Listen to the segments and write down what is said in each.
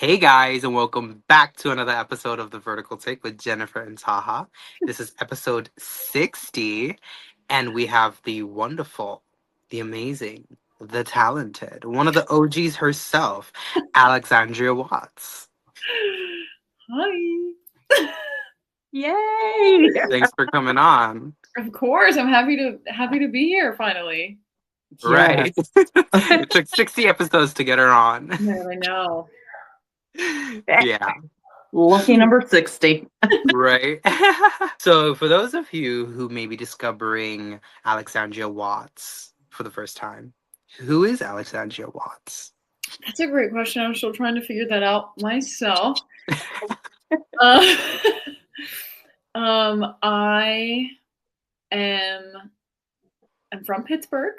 Hey guys, and welcome back to another episode of The Vertical Take with Jennifer and Taha. This is episode 60, and we have the wonderful, the amazing, the talented, one of the OGs herself, Alexandria Watts. Hi. Yay! Thanks for coming on. Of course, I'm happy to be here finally. Right. It took 60 episodes to get her on. Yeah, I know. Yeah. Lucky number 60. Right. So, for those of you who may be discovering Alexandria Watts for the first time, who is Alexandria Watts? That's a great question. I'm still trying to figure that out myself. I'm from Pittsburgh.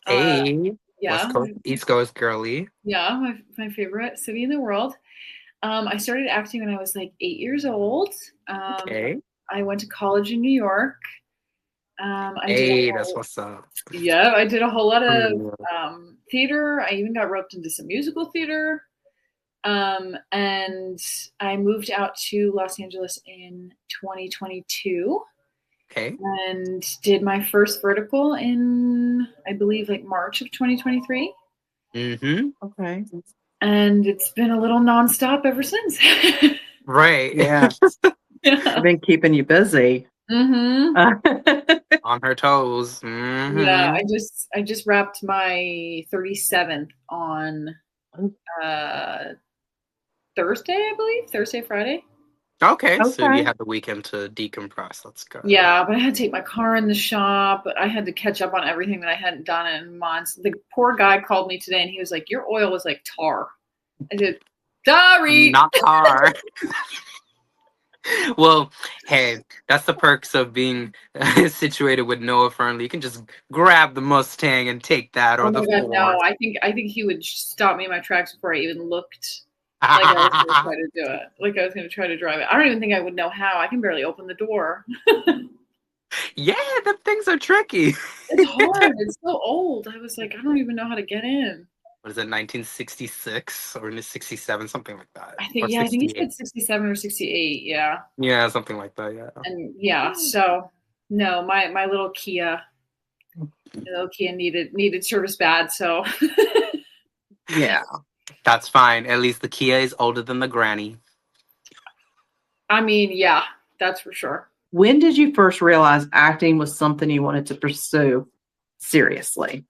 Hey, Yeah, West Coast, East Coast girly. yeah, my favorite city in the world. I started acting when I was like 8 years old. Okay. I went to college in New York. That's what's up. Yeah, I did a whole lot of theater. I even got roped into some musical theater. And I moved out to Los Angeles in 2022. Okay. And did my first vertical in, I believe, like March of 2023. Mm-hmm. Okay. And it's been a little nonstop ever since. Right. Yeah. I've been keeping you busy. Mm-hmm. On her toes. Mm-hmm. Yeah, I just wrapped my 37th on Thursday, I believe. Thursday, Friday. Okay, so Okay. you had the weekend to decompress. Let's go. Yeah, but I had to take my car in the shop. I had to catch up on everything that I hadn't done in months. The poor guy called me today and he was like, "Your oil was like tar." I said, "Sorry." Not tar. Well, hey, that's the perks of being situated with Noah Fernley. You can just grab the Mustang and take that, or Oh the my God, no. Ford. I think he would stop me in my tracks before I even looked like I was going to try to do it. Like I was going to try to drive it. I don't even think I would know how. I can barely open the door. Yeah, the things are tricky. It's hard. It's so old. I was like, I don't even know how to get in. What is it, 1966 or 67, something like that? I think, Or yeah, I think he 68. said 67 or 68. Yeah. Yeah, something like that, yeah. And yeah, so no, my little Kia needed service bad. So Yeah. That's fine. At least the Kia is older than the granny. I mean, yeah, that's for sure. When did you first realize acting was something you wanted to pursue seriously?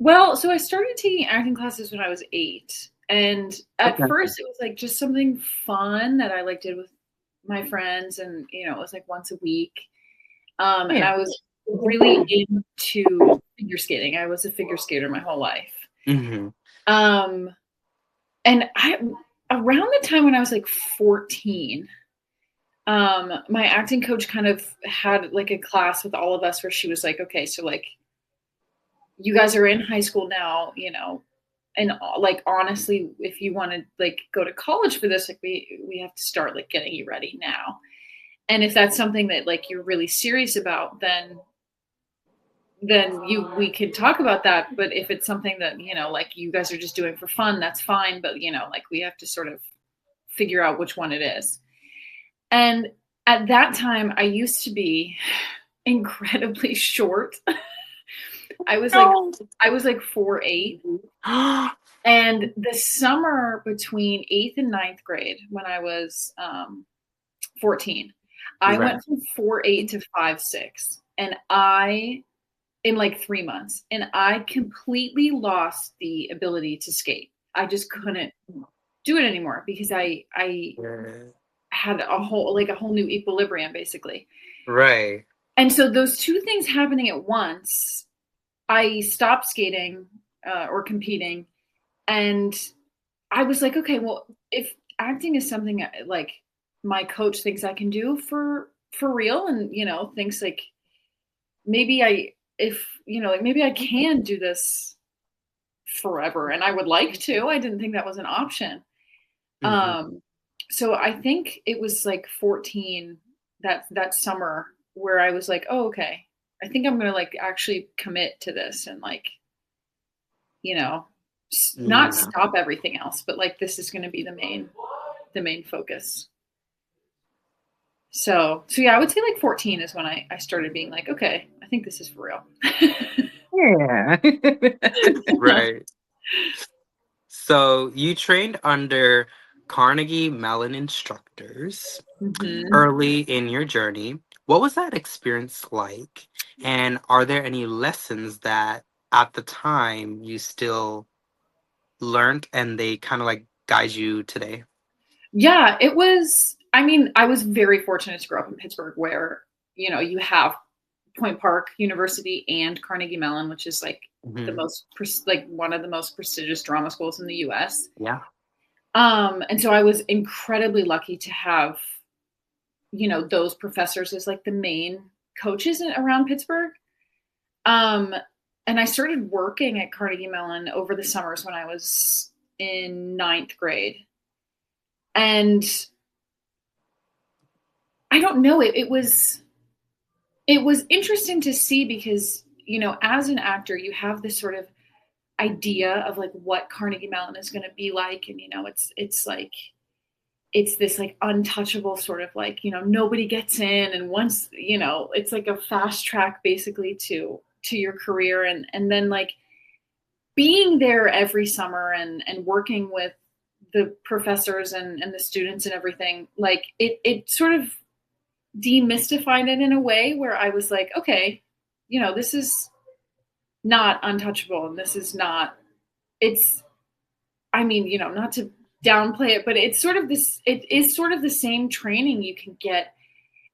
Well, so I started taking acting classes when I was 8. And at first it was like just something fun that I like did with my friends, and it was like once a week. And I was really into figure skating. I was a figure skater my whole life. Mm-hmm. And around the time when I was like 14, my acting coach kind of had like a class with all of us where she was like, okay, so like you guys are in high school now, and like honestly, if you want to like go to college for this, like we have to start like getting you ready now. And if that's something that like you're really serious about, then we could talk about that. But if it's something that like you guys are just doing for fun, that's fine. But like we have to sort of figure out which one it is. And at that time, I used to be incredibly short. I was like 4'8". And the summer between 8th and 9th grade, when I was 14, I went from 4'8" to 5'6", and in like 3 months, and I completely lost the ability to skate. I just couldn't do it anymore because I had a whole new equilibrium basically. Right. And so those two things happening at once, I stopped skating or competing, and I was like, okay, well, if acting is something like my coach thinks I can do for real, and thinks like maybe I can do this forever, and I would like to. I didn't think that was an option. Mm-hmm. So I think it was like 14 that summer where I was like, oh, okay, I think I'm gonna like actually commit to this and like not Yeah. stop everything else, but like this is going to be the main focus. So yeah, I would say like 14 is when I started being like, okay, I think this is for real. Yeah. Right. So you trained under Carnegie Mellon instructors Mm-hmm. early in your journey. What was that experience like? And are there any lessons that at the time you still learned and they kind of like guide you today? Yeah, it was. I mean, I was very fortunate to grow up in Pittsburgh, where you have Point Park University and Carnegie Mellon, which is like the Hmm. most like one of the most prestigious drama schools in the U.S. Yeah. And so I was incredibly lucky to have those professors as like the main coaches around Pittsburgh. Um, and I started working at Carnegie Mellon over the summers when I was in ninth grade. And I don't know, it was interesting to see because, as an actor, you have this sort of idea of like what Carnegie Mellon is going to be like. And, it's like, it's this like untouchable sort of like, nobody gets in. And once, it's like a fast track basically to your career. And then like being there every summer and working with the professors and the students and everything, like it sort of demystified it in a way where I was like, okay, this is not untouchable. And this is not, it's, I mean, not to downplay it, but it's sort of this, it is sort of the same training you can get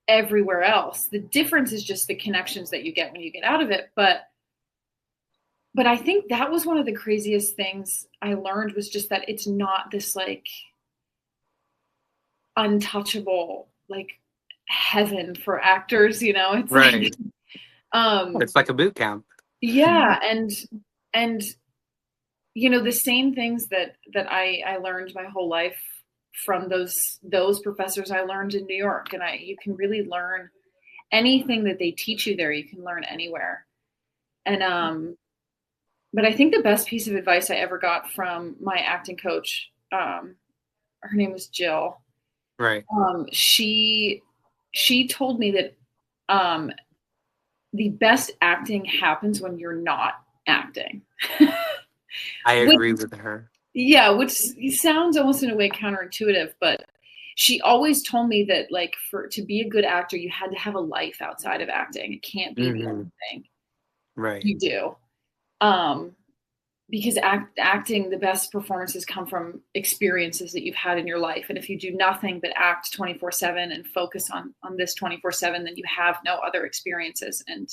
everywhere else. The difference is just the connections that you get when you get out of it. But I think that was one of the craziest things I learned was just that it's not this like untouchable, like heaven for actors, it's like, Right. It's like a boot camp. yeah. And, the same things that I learned my whole life from those professors I learned in New York. And you can really learn anything that they teach you there. You can learn anywhere. And, but I think the best piece of advice I ever got from my acting coach, her name was Jill. Right. She told me that the best acting happens when you're not acting. I Which, agree with her. yeah, which sounds almost in a way counterintuitive, but she always told me that like to be a good actor, you had to have a life outside of acting. It can't be the only thing Right. you do. Because acting, the best performances come from experiences that you've had in your life. And if you do nothing but act 24/7 and focus on this 24/7, then you have no other experiences. And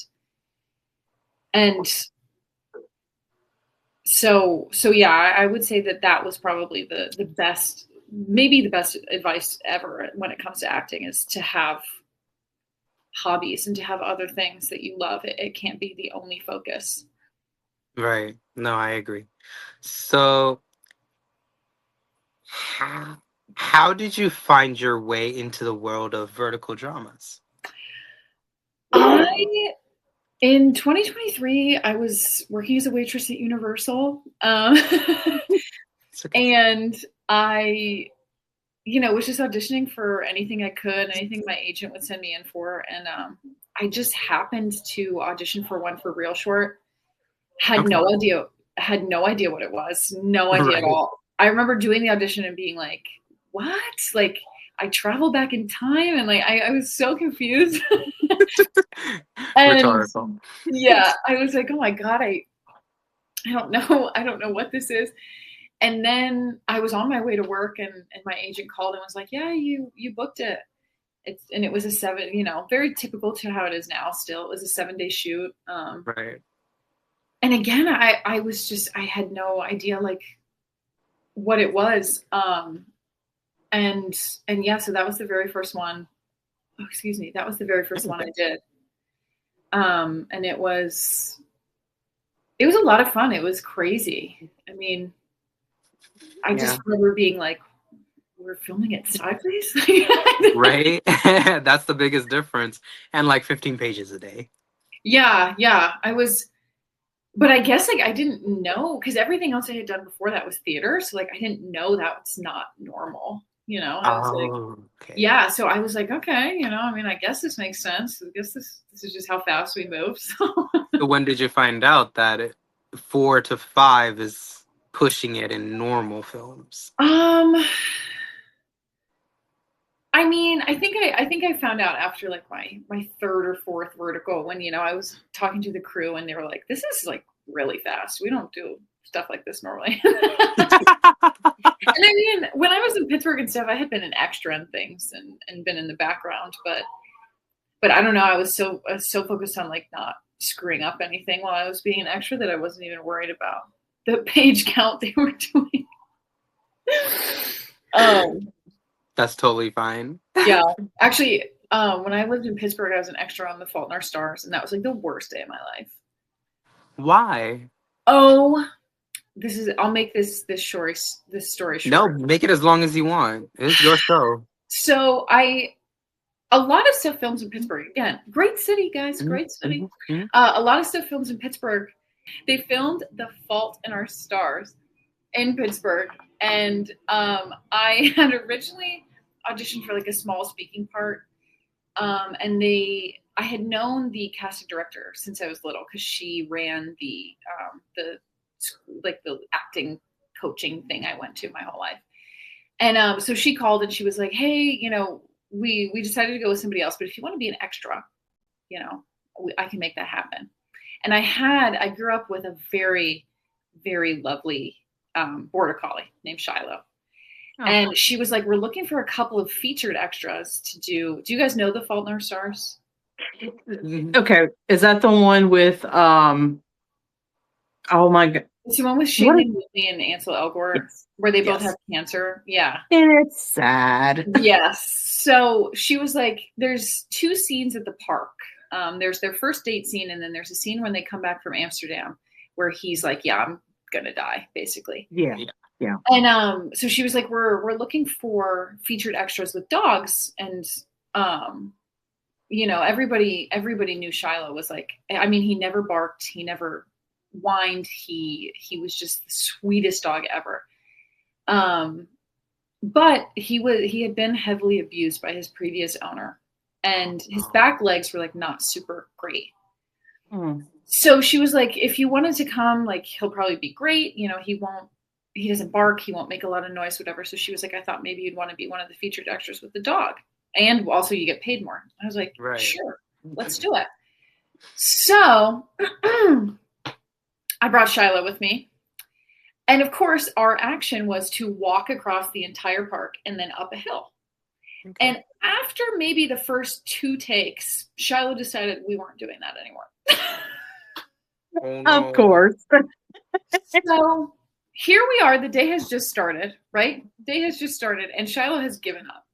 so yeah, I would say that was probably the best, maybe the best advice ever when it comes to acting is to have hobbies and to have other things that you love. It can't be the only focus. Right. No, I agree. So, how did you find your way into the world of vertical dramas? In 2023, I was working as a waitress at Universal. Okay. And I, was just auditioning for anything I could, anything my agent would send me in for. And I just happened to audition for one for Real Short. Had no idea what it was. No idea at all. I remember doing the audition and being like, what? Like, I travel back in time? And like, I was so confused. And Rhetorical. yeah, I was like, oh my God, I don't know. I don't know what this is. And then I was on my way to work and my agent called and was like, yeah, you booked it. And it was a 7, very typical to how it is now still. It was a 7-day shoot. Right. And again, I was just, I had no idea like what it was. And yeah, so that was the very first one. Oh, excuse me. That was the very first one I did. And it was a lot of fun. It was crazy. I mean, I just remember being like, we're filming it sideways. Right. That's the biggest difference. And like 15 pages a day. Yeah. I was but I guess like I didn't know because everything else I had done before that was theater. So like I didn't know that's not normal. I was like, Oh, okay. yeah. So I was like, okay, I mean, I guess this makes sense. I guess this is just how fast we move. So So when did you find out that 4 to 5 is pushing it in normal films? I mean, I think I found out after like my third or fourth vertical when I was talking to the crew and they were like, "This is like really fast. We don't do stuff like this normally." And I mean, when I was in Pittsburgh and stuff, I had been an extra and things and been in the background, but I don't know. I was so focused on like not screwing up anything while I was being an extra that I wasn't even worried about the page count they were doing. That's totally fine. Yeah, actually, when I lived in Pittsburgh, I was an extra on The Fault in Our Stars, and that was like the worst day of my life. Why? Oh, I'll make this story short. No, make it as long as you want. It's your show. So a lot of stuff films in Pittsburgh. Again, great city, guys, great city. Mm-hmm. A lot of stuff films in Pittsburgh. They filmed The Fault in Our Stars in Pittsburgh, and I had originally auditioned for like a small speaking part, and I had known the casting director since I was little because she ran the acting coaching thing I went to my whole life. And so she called and she was like, "Hey, we decided to go with somebody else, but if you want to be an extra, I can make that happen." And I grew up with a very, very lovely border collie named Shiloh. Oh. And she was like, "We're looking for a couple of featured extras to do. Do you guys know The Fault in Our Stars?" Okay, is that the one with oh my god, it's the one with Shailene Woodley and Ansel Elgort, where they both have cancer. Yeah, it's sad. Yes. So she was like, "There's 2 scenes at the park. There's their first date scene, and then there's a scene when they come back from Amsterdam, where he's like, 'Yeah, I'm gonna die,' basically." Yeah. And so she was like, "We're looking for featured extras with dogs," and everybody knew Shiloh was like, I mean, he never barked, he never whined, he was just the sweetest dog ever. But he had been heavily abused by his previous owner, and his back legs were like not super great. So she was like, "If you wanted to come, like, he'll probably be great. He doesn't bark, he won't make a lot of noise, whatever." So she was like, "I thought maybe you'd want to be one of the featured extras with the dog. And also you get paid more." I was like, right. Sure, let's do it. So I brought Shiloh with me. And of course, our action was to walk across the entire park and then up a hill. Okay. And after maybe the first 2 takes, Shiloh decided we weren't doing that anymore. Oh, no. Of course. So here we are. The day has just started, right? The day has just started, and Shiloh has given up.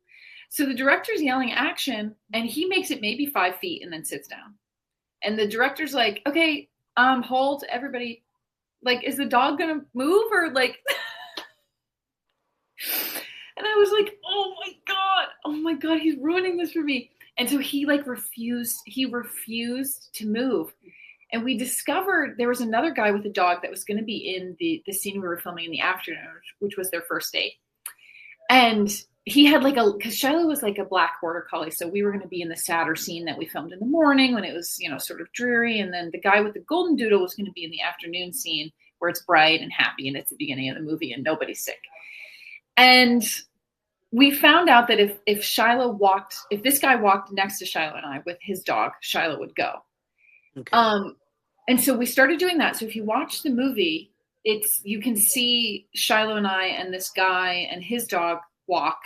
So the director's yelling action, and he makes it maybe 5 feet and then sits down. And the director's like, "Okay, hold, everybody. Like, is the dog gonna move or like?" And I was like, oh my God, he's ruining this for me. And so he like refused to move. And we discovered there was another guy with a dog that was going to be in the scene we were filming in the afternoon, which was their first date. And he had like because Shiloh was like a black border collie. So we were going to be in the sadder scene that we filmed in the morning when it was, sort of dreary. And then the guy with the golden doodle was going to be in the afternoon scene where it's bright and happy and it's the beginning of the movie and nobody's sick. And we found out that if this guy walked next to Shiloh and I with his dog, Shiloh would go. Okay. And so we started doing that. So if you watch the movie, you can see Shiloh and I and this guy and his dog walk.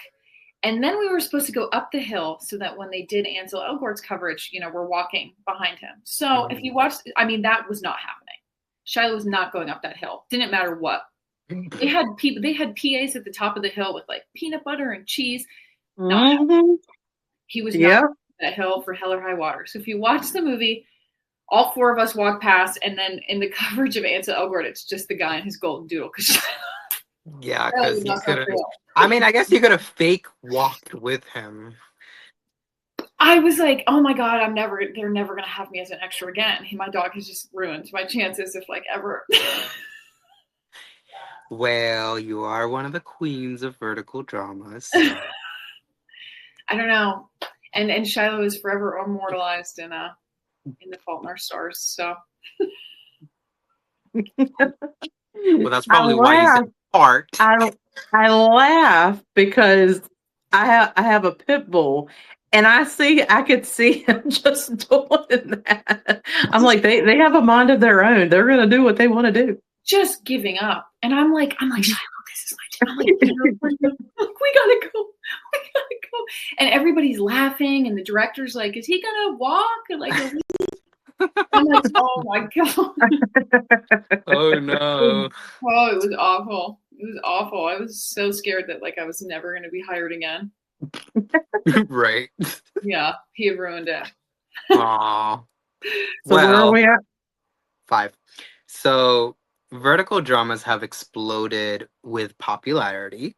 And then we were supposed to go up the hill so that when they did Ansel Elgort's coverage, we're walking behind him. So if you watch, I mean, that was not happening. Shiloh was not going up that hill. Didn't matter what. They had PAs at the top of the hill with like peanut butter and cheese. He was not up that hill for hell or high water. So if you watch the movie, all 4 of us walk past, and then in the coverage of Ansel Elgort, it's just the guy and his golden doodle. Yeah, because I mean, I guess you could have fake walked with him. I was like, oh my God, they're never going to have me as an extra again. My dog has just ruined my chances if like ever. Well, you are one of the queens of vertical dramas. So. I don't know. And Shiloh is forever immortalized in The Fault in Our Stars. So. Well, that's I probably why he's laugh. in part. I laugh because I have a pit bull, and I could see him just doing that. I'm like, they have a mind of their own. They're gonna do what they want to do. Just giving up. And I'm like, Shiloh, this is my time. I'm like, we gotta go. And everybody's laughing, and the director's like, is he gonna walk? And like, I'm like, oh my God. Oh no. Oh, it was awful. It was awful. I was so scared that like I was never gonna be hired again. Right. Yeah, he had ruined it. Aw. So where are we at? 5. So vertical dramas have exploded with popularity,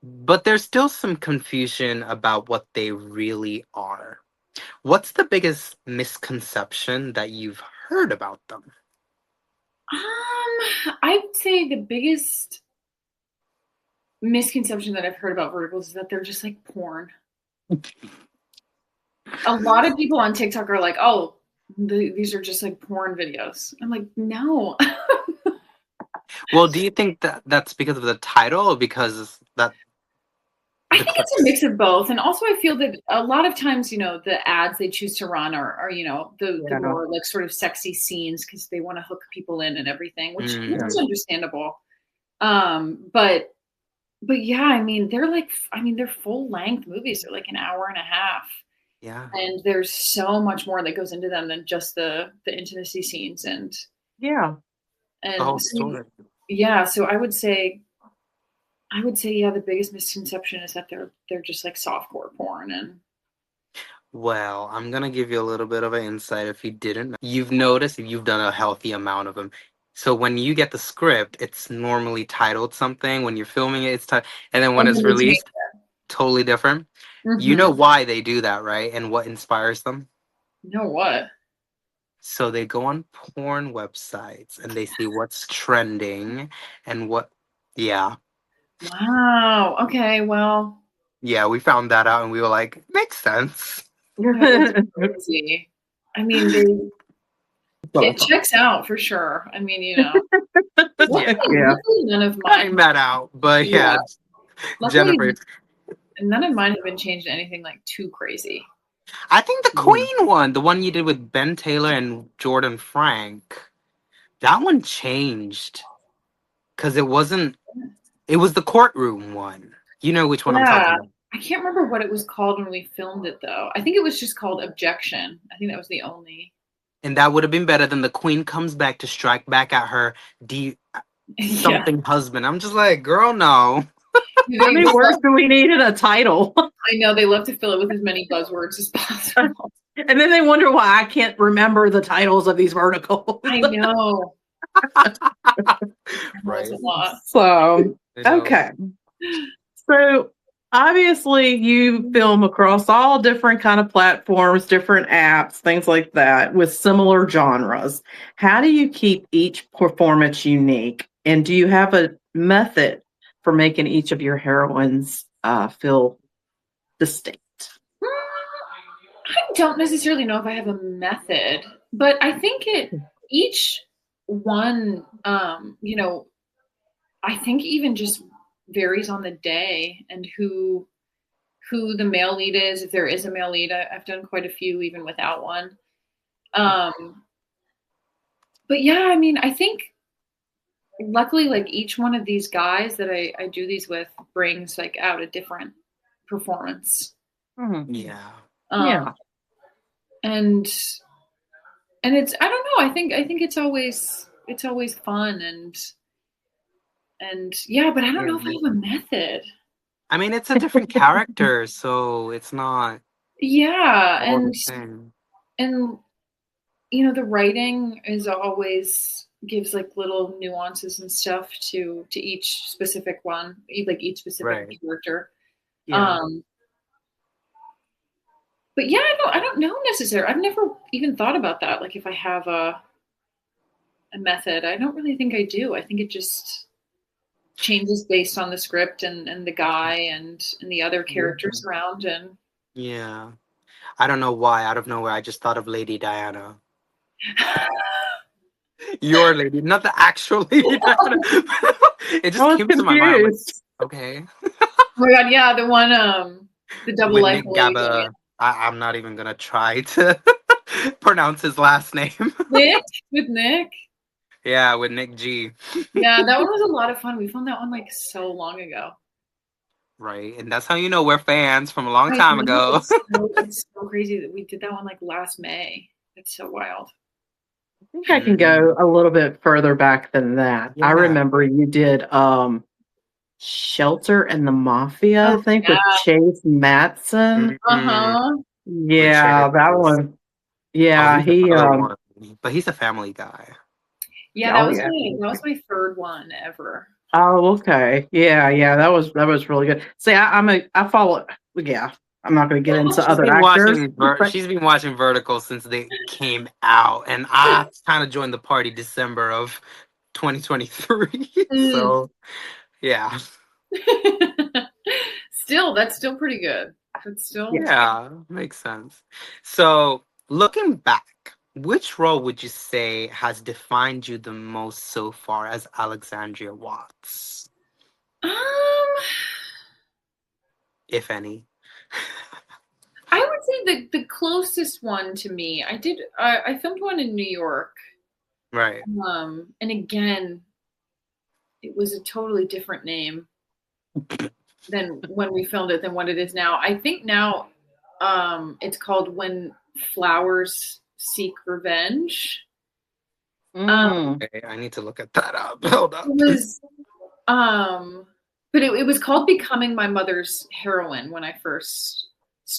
but there's still some confusion about what they really are. What's the biggest misconception that you've heard about them? I'd say the biggest misconception that I've heard about verticals is that they're just like porn. A lot of people on TikTok are like, oh, these are just like porn videos. I'm like, no. Well, do you think that that's because of the title or because that I think it's a mix of both. And also I feel that a lot of times, the ads they choose to run are the more like sort of sexy scenes because they want to hook people in and everything, which is understandable. But yeah, I mean, they're full length movies. They're like an hour and a half. Yeah. And there's so much more that goes into them than just the intimacy scenes and Yeah. and the whole story. Yeah, so I would say yeah, the biggest misconception is that they're just like softcore porn. And Well, I'm gonna give you a little bit of an insight if you didn't know. You've noticed you've done a healthy amount of them. So when you get the script, it's normally titled something. When you're filming it, it's titled, and then when it's released, totally different. Mm-hmm. You know why they do that, right? And what inspires them? No, what? So they go on porn websites and they see what's trending and what. Yeah. Wow. Okay. Well. Yeah, we found that out and we were like, makes sense. Crazy. I mean, it checks out for sure. I mean, luckily none of mine. Cutting that out, but yeah. Luckily, Jennifer. None of mine have been changed to anything like too crazy. I think the Queen one, the one you did with Ben Taylor and Jordan Frank, that one changed because it was the courtroom one. You know which one I'm talking about. I can't remember what it was called when we filmed it, though. I think it was just called Objection. I think that was the only. And that would have been better than the Queen comes back to strike back at her something husband. I'm just like, girl, no. How many words do we need in a title? I know, they love to fill it with as many buzzwords as possible. And then they wonder why I can't remember the titles of these verticals. I know. Right. A lot. So, okay. So, obviously, you film across all different kind of platforms, different apps, things like that, with similar genres. How do you keep each performance unique? And do you have a method for making each of your heroines feel distinct? I don't necessarily know if I have a method, but I think each one, I think even just varies on the day and who the male lead is, if there is a male lead. I've done quite a few even without one. But yeah, I mean, I think luckily, like each one of these guys that I do these with brings like out a different performance. Mm-hmm. Yeah. And it's, I don't know, I think it's always fun and yeah, but I don't know if I have a method. I mean, it's a different character, so it's not. Yeah, and the writing is always gives like little nuances and stuff to each specific one, like each specific character. Yeah. But yeah, I don't know necessarily. I've never even thought about that. Like if I have a method, I don't really think I do. I think it just changes based on the script and the guy and the other characters around. And yeah, I don't know why. Out of nowhere, I just thought of Lady Diana. Your lady, not the actual Lady Diana. It just I was came to my mind. I'm like, confused. okay. Oh my god, yeah, the one the double With life Nick of Lady Gaba, I'm not even gonna try to pronounce his last name. Nick with Nick. Yeah, with Nick G. Yeah, that one was a lot of fun. We filmed that one like so long ago. Right, and that's how you know we're fans from a long I time know, ago. it's so crazy that we did that one like last May. It's so wild. I think I can go a little bit further back than that. Yeah. I remember you did Shelter and the Mafia, I Oh, think, yeah. with Chase Matson. Uh-huh. Yeah, that one. Oh, Yeah, he's he another one, but he's a family guy. Yeah, oh yeah. that was my third one ever. Oh, okay. Yeah, that was really good. See, I follow, yeah. I'm not going to get into other actors. But She's been watching Vertical since they came out, and I kind of joined the party December of 2023. So, yeah. That's still pretty good. That's still Yeah, makes sense. So, looking back, which role would you say has defined you the most so far as Alexandria Watts, um if any? I would say the closest one to me. I filmed one in New York. Right. And again, it was a totally different name than when we filmed it than what it is now. I think now it's called When Flowers Seek Revenge. Okay, I need to look at that up. Hold up. It was but it was called Becoming My Mother's Heroine when I first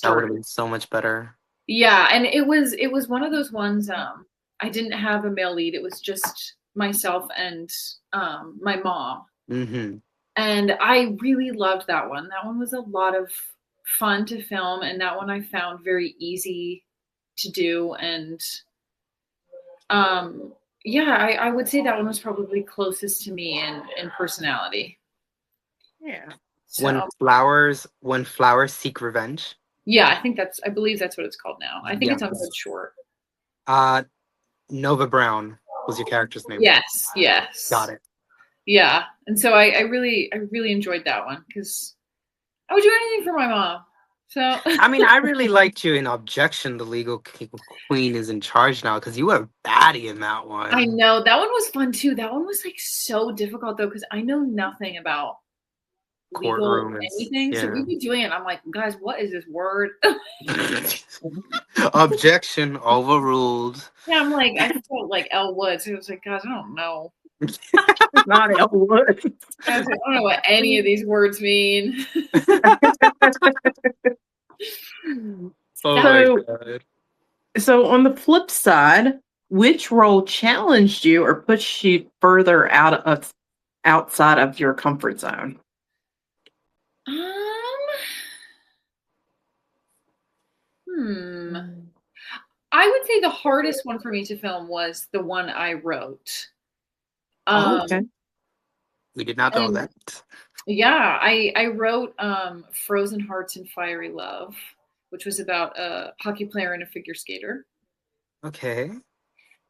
That would have started. been so much better. Yeah, and it was one of those ones I didn't have a male lead. It was just myself and my mom. Mm-hmm. And I really loved that one. That one was a lot of fun to film, and that one I found very easy to do. And yeah, I would say that one was probably closest to me in personality. yeah. So When flowers seek revenge. yeah, I believe that's what it's called now. I think it's on Good Short. Nova Brown was your character's name. Yes. Got it. Yeah, and so I really enjoyed that one because I would do anything for my mom. So I mean, I really liked you in Objection. The legal queen is in charge now because you were baddie in that one. I know that one was fun too. That one was like so difficult though because I know nothing about legal anything. Yeah. So we'd be doing it. And I'm like, guys, what is this word? Objection overruled. Yeah, I'm like, I felt like Elle Woods. It was like, guys, I don't know. Not Elle Woods. I was like, I don't know what any of these words mean. So on the flip side, which role challenged you or pushed you further outside of your comfort zone? I would say the hardest one for me to film was the one I wrote. Okay. We did not know that. Yeah, I wrote Frozen Hearts and Fiery Love, which was about a hockey player and a figure skater. Okay.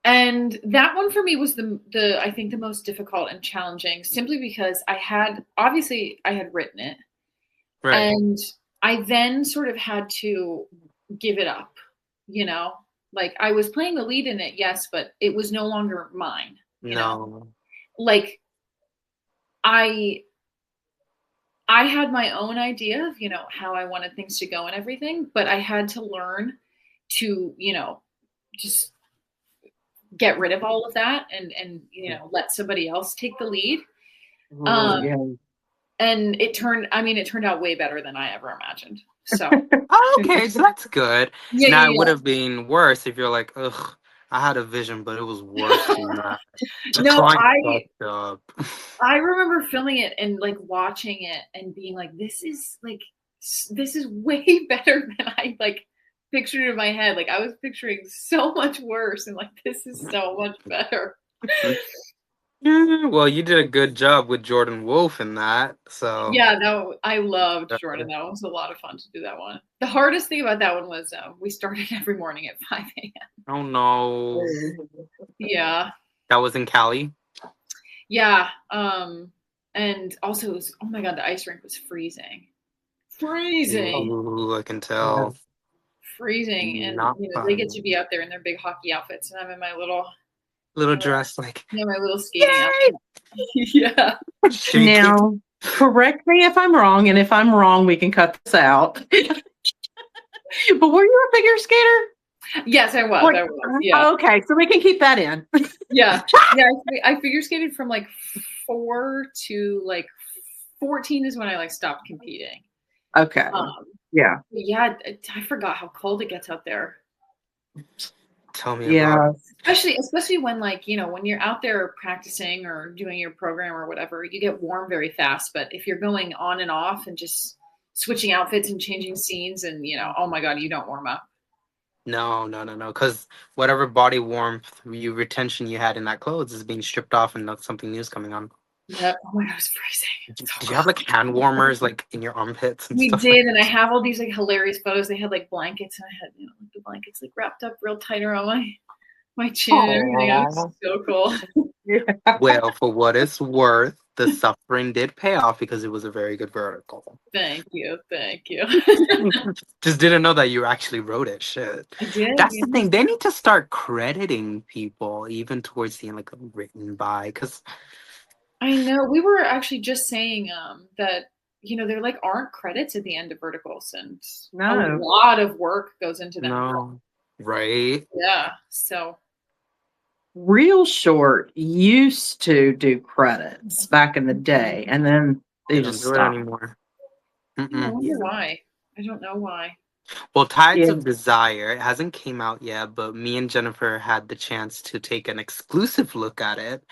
And that one for me was the I think the most difficult and challenging, simply because I had written it. Right. And I then sort of had to give it up, you know? Like I was playing the lead in it, yes, but it was no longer mine. You know? Like I had my own idea of, how I wanted things to go and everything, but I had to learn to, just get rid of all of that and let somebody else take the lead. And it turned out way better than I ever imagined. So okay, so that's good. Now it would have been worse if you're like, ugh, I had a vision, but it was worse than that. I remember filming it and like watching it and being like, this is way better than I like pictured in my head. Like I was picturing so much worse, and like this is so much better. Yeah, well, you did a good job with Jordan Wolfe in that. So Yeah, no, I loved Jordan. That was a lot of fun to do that one. The hardest thing about that one was we started every morning at 5 a.m. Oh no. Yeah. That was in Cali? Yeah. And also it was, oh my God, the ice rink was freezing. Freezing. Ooh, I can tell. Freezing. And Not they get fun. to be out there in their big hockey outfits, and I'm in my little Dress, like, my little skating outfit. Yeah. shaking. Now, correct me if I'm wrong, and if I'm wrong, we can cut this out. But were you a figure skater? Yes, I was. Yeah. Okay, so we can keep that in. Yeah. Yeah. I figure skated from like 4 to like 14 is when I like stopped competing. Okay. Yeah. Yeah. I forgot how cold it gets out there. Tell me about it. Especially when like, when you're out there practicing or doing your program or whatever, you get warm very fast. But if you're going on and off and just switching outfits and changing scenes and, oh my God, you don't warm up. No. Because whatever body warmth, retention you had in that clothes is being stripped off and something new is coming on. Yep. Oh my God, it was freezing. Did you have like hand warmers like in your armpits and We stuff? did, and I have all these like hilarious photos. They had like blankets, and I had like the blankets like wrapped up real tight around my chin and everything. It was so cool. Well, for what it's worth, the suffering did pay off because it was a very good vertical. Thank you. Just didn't know that you actually wrote it. Shit. I did. That's the thing. They need to start crediting people even towards the end, like written by, because I know. We were actually just saying that there like aren't credits at the end of verticals, and a lot of work goes into them. No, right? Yeah. So Real Short used to do credits back in the day, and then they just don't do stopped. it anymore. I wonder why. I don't know why. Well, Tides of Desire, it hasn't came out yet, but me and Jennifer had the chance to take an exclusive look at it.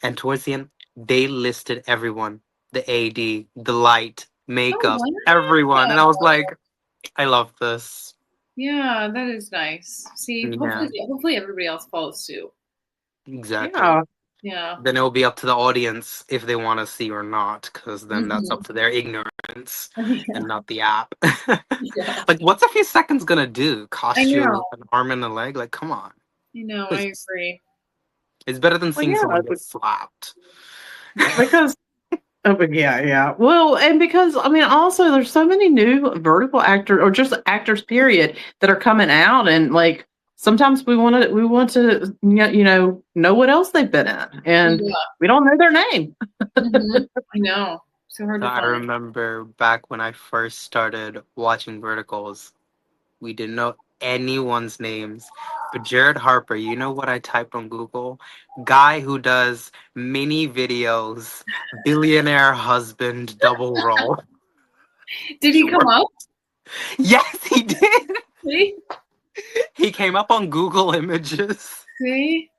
And towards the end, they listed everyone, the AD, the light, makeup, everyone. And I was like, I love this. Yeah, that is nice. See, hopefully everybody else follows suit. Exactly. Yeah. Then it will be up to the audience if they want to see or not, because then that's up to their ignorance and not the app. Like, what's a few seconds gonna do? Cost you an arm and a leg? Like, come on. I know, I agree. It's better than seeing someone get slapped. Because well, and because I mean, also there's so many new vertical actors or just actors, period, that are coming out, and like sometimes we want to know what else they've been in, and we don't know their name. I know, so hard to find. I remember back when I first started watching verticals, we didn't know anyone's names. But Jared Harper, you know what I typed on Google? Guy who does mini videos, billionaire husband double role. Did he come up? Yes, he did. See? He came up on Google Images. See?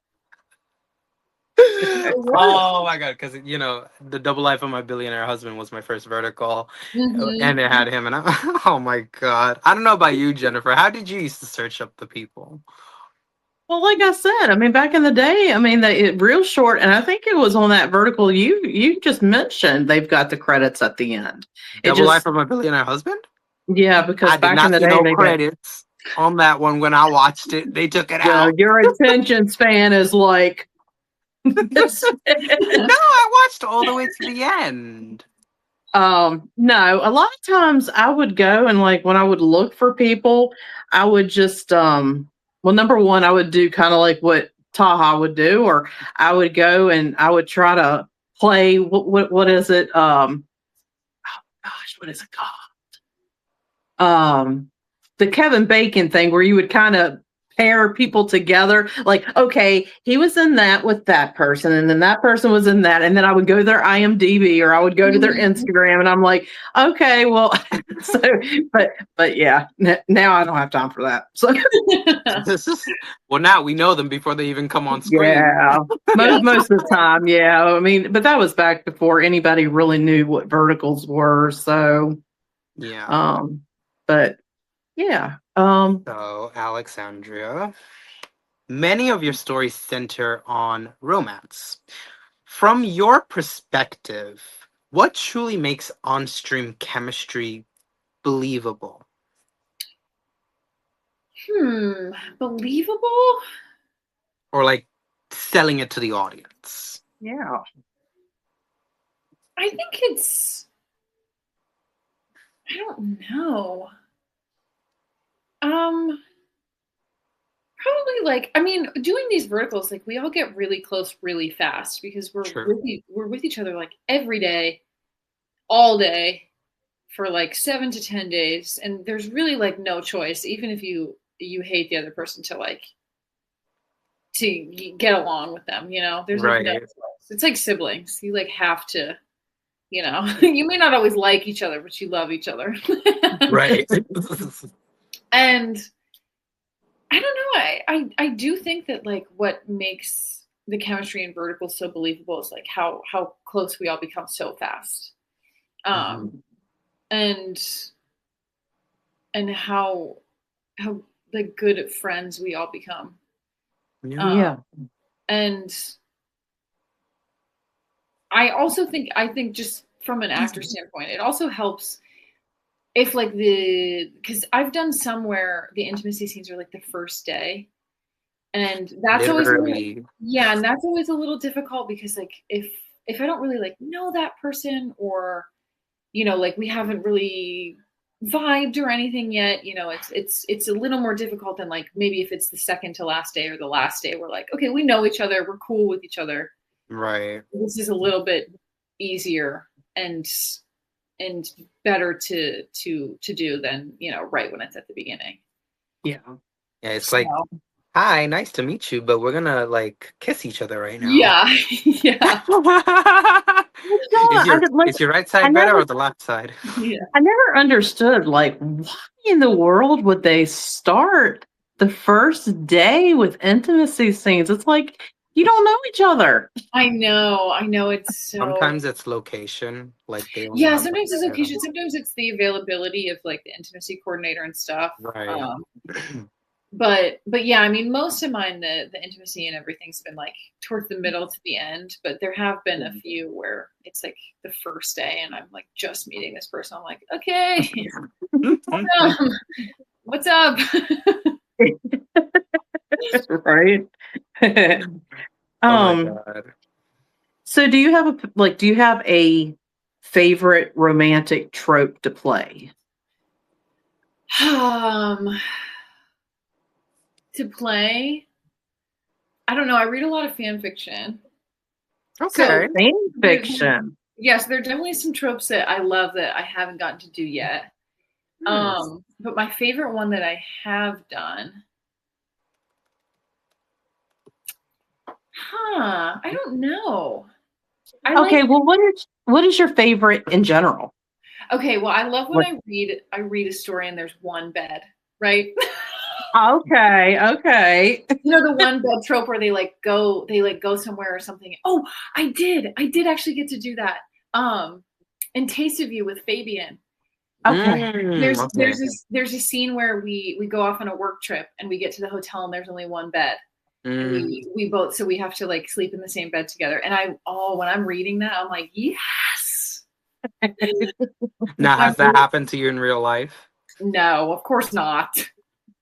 Oh my God, because The Double Life of My Billionaire Husband was my first vertical, and it had him, and oh my God, I don't know about you, Jennifer. How did you used to search up the people? Well, like I said, I mean, back in the day, I mean, Real Short, and I think it was on that vertical you just mentioned. They've got the credits at the end. Double Life of My Billionaire Husband. Yeah, because I back in the day, no credits on that one when I watched it. They took it out. Your attention span is like. No, I watched all the way to the end. No, a lot of times I would go and like when I would look for people, I would just number one, I would do kind of like what Taha would do, or I would go and I would try to play what is it? Oh gosh, what is it called? The Kevin Bacon thing where you would kind of pair people together, like, okay, he was in that with that person, and then that person was in that, and then I would go to their IMDb or I would go to their Instagram, and I'm like, okay, well, so, but yeah, now I don't have time for that. So well, now we know them before they even come on screen. Yeah, most of the time, yeah. I mean, but that was back before anybody really knew what verticals were. So yeah, but Yeah. So, Alexandria, many of your stories center on romance. From your perspective, what truly makes on-stream chemistry believable? Believable? Or like selling it to the audience? Yeah. I think it's, I don't know. Probably like, I mean, doing these verticals, like we all get really close really fast because True. we're with each other like every day, all day for like 7 to 10 days, and there's really like no choice, even if you hate the other person, to like to get along with them. There's like no Right. choice. It's like siblings. You like have to. You may not always like each other, but you love each other. Right. And I don't know. I do think that like what makes the chemistry in vertical so believable is like how close we all become so fast. Mhm. And how like good friends we all become. Yeah. And I think just from an actor standpoint, it also helps if like because I've done some where the intimacy scenes are like the first day, and that's always Literally. and that's always a little difficult because like if I don't really like know that person, or like we haven't really vibed or anything yet, it's a little more difficult than like maybe if it's the second to last day or the last day, we're like, okay, we know each other, we're cool with each other. Right. This is a little bit easier and better to do than right when it's at the beginning. Yeah. Yeah, it's So, like, hi, nice to meet you, but we're gonna like kiss each other right now. yeah. Yeah. Is your right side I better never, or the left side? Yeah. I never understood, like, why in the world would they start the first day with intimacy scenes? It's like you don't know each other. I know it's so. Sometimes it's location, like they only Yeah, have like sometimes it's I don't location, know. sometimes it's the availability of like the intimacy coordinator and stuff. Right. But yeah, I mean, most of mine, the intimacy and everything's been like towards the middle to the end, but there have been a few where it's like the first day and I'm like just meeting this person. I'm like, okay, what's up? Right. Oh my um god. so do you have a favorite romantic trope to play? um to play, I don't know, I read a lot of fan fiction. Okay. So Fan there's fiction. yes, there are definitely some tropes that I love that I haven't gotten to do yet. But my favorite one that I have done, I don't know. I like Okay, well what is your favorite in general? Okay, well, I love when What I read a story and there's one bed, right? Okay, okay. The one bed trope where they like go somewhere or something. Oh, I did actually get to do that. In Taste of You with Fabian. Okay. There's Okay. there's a scene where we go off on a work trip and we get to the hotel and there's only one bed. And Mm. we both, so we have to like sleep in the same bed together. And when I'm reading that, I'm like, yes. Now, I'm has that happened to you in real life? No, of course not.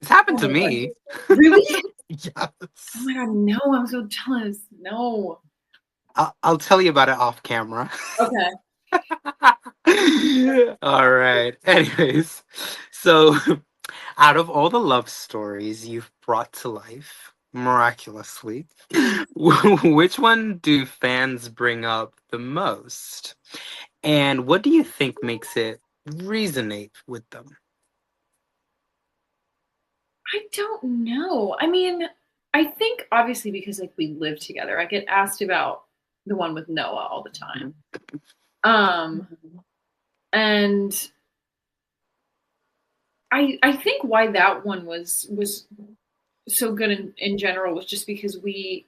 It's happened Oh to my God. me. Really? Oh Yes. my God, no, I'm so jealous. No. I'll tell you about it off camera. Okay. All right. Anyways, so out of all the love stories you've brought to life miraculously, which one do fans bring up the most? And what do you think makes it resonate with them? I don't know. I mean, I think obviously because like we live together, I get asked about the one with Noah all the time. Um, and I think why that one was so good in general was just because we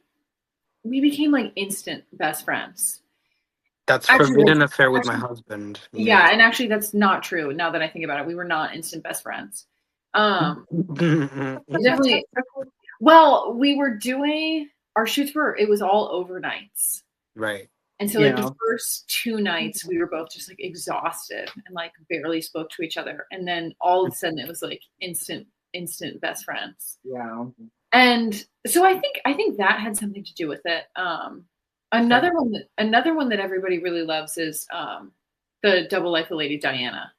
became like instant best friends. That's Actually, forbidden affair with my actually, husband. yeah, Yeah. and actually that's not true now that I think about it. We were not instant best friends. Definitely. Well, we were doing our shoots it was all overnights. Right. And so like the first 2 nights we were both just like exhausted and like barely spoke to each other. And then all of a sudden it was like instant best friends. Yeah. And so I think that had something to do with it. Another one that everybody really loves is the Double Life of Lady Diana.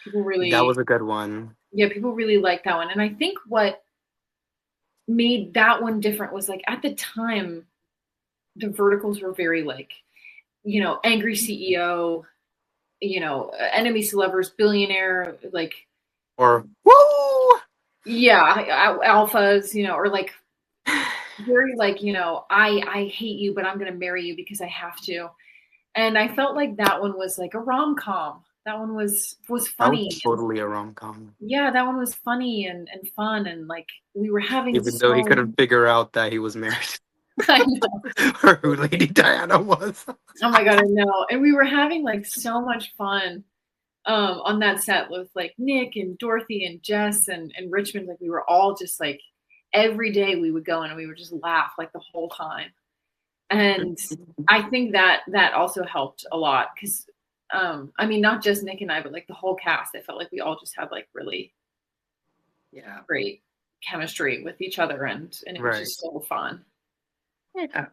That was a good one. Yeah, people really like that one. And I think what made that one different was like at the time the verticals were very like, you know, angry CEO, you know, enemies to lovers, billionaire, like, or woo, yeah, alphas, you know, or like very like, you know, I hate you, but I'm gonna marry you because I have to. And I felt like that one was like a rom-com. That one was funny. That was totally a rom-com. Yeah, that one was funny and fun, and like we were having even though he couldn't figure out that he was married. I know. Or who Lady Diana was. Oh my god, I know. And we were having like so much fun on that set with like Nick and Dorothy and Jess and Richmond. Like we were all just like every day we would go in and we would just laugh like the whole time. And I think that also helped a lot because I mean not just Nick and I, but like the whole cast. I felt like we all just had like really great chemistry with each other and it was just so fun. Yeah.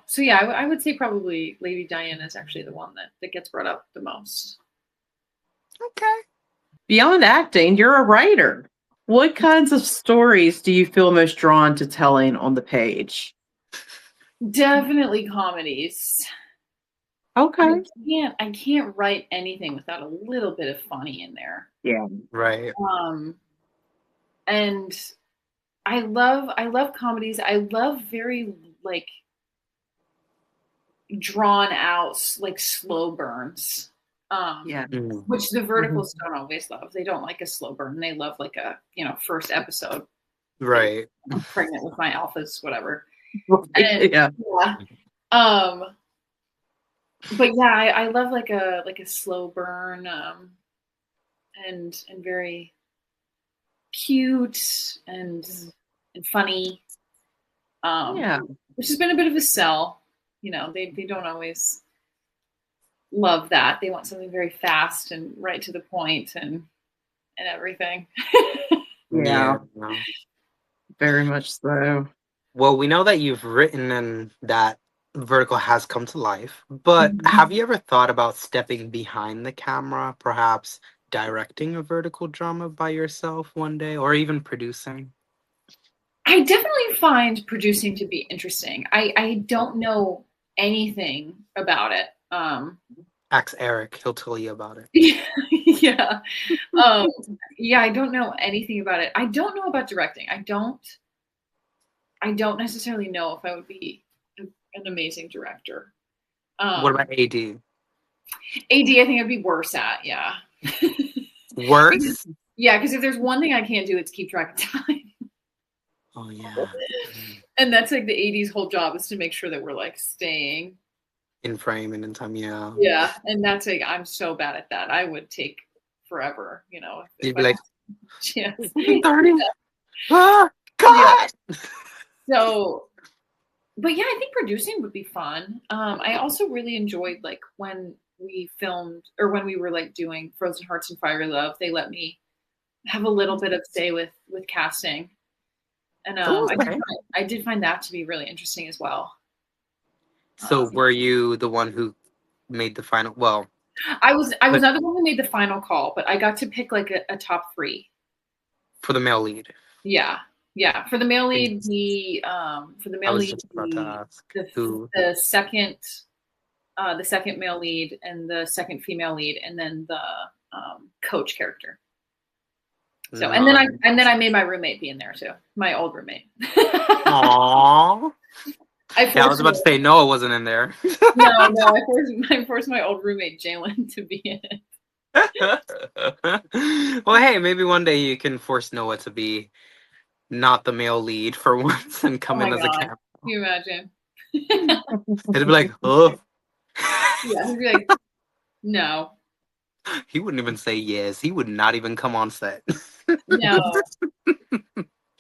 So yeah, I would say probably Lady Diana is actually the one that gets brought up the most. Okay. Beyond acting, you're a writer. What kinds of stories do you feel most drawn to telling on the page? Definitely comedies. Okay. I can't write anything without a little bit of funny in there. Yeah. Right. And I love comedies. I love very like drawn out like slow burns. Which the verticals don't always love. They don't like a slow burn. They love like a, you know, first episode. Right. I'm pregnant with my alphas, whatever. And, yeah. But yeah, I love like a slow burn, and very cute and funny. Which has been a bit of a sell. You know, they don't always love that. They want something very fast and right to the point and everything. Yeah. Very much so. Well, we know that you've written and that Vertical has come to life, but have you ever thought about stepping behind the camera, perhaps directing a Vertical drama by yourself one day, or even producing? I definitely find producing to be interesting. I don't know anything about it. Ask Eric, he'll tell you about it. Yeah. Yeah, I don't know anything about it. I don't know about directing. I don't necessarily know if I would be an amazing director. What about AD? AD, I think I'd be worse at, yeah. Worse? Yeah, because if there's one thing I can't do, it's keep track of time. Oh, yeah. And that's like the AD's whole job is to make sure that we're like staying in frame and in time, yeah. Yeah, and that's like I'm so bad at that. I would take forever, you know. You'd be like, yes. 30. Ah, God! Yeah. So, but yeah, I think producing would be fun. I also really enjoyed like when we filmed or when we were like doing Frozen Hearts and Fiery Love, they let me have a little bit of say with casting. And I did find that to be really interesting as well. So were you the one who made the final? Well, I was not the one who made the final call, but I got to pick like a top 3 for the male lead. Yeah. For the male lead, the second male lead and the second female lead, and then the coach character. So and then I made my roommate be in there too, my old roommate. Aww. I was about to say no, it wasn't in there. No, I forced my old roommate Jalen to be in it. Well, hey, maybe one day you can force Noah to be not the male lead for once and come in as a camera. Can you imagine? It'd be like, oh. Yeah, he'd be like, no. He wouldn't even say yes. He would not even come on set. No.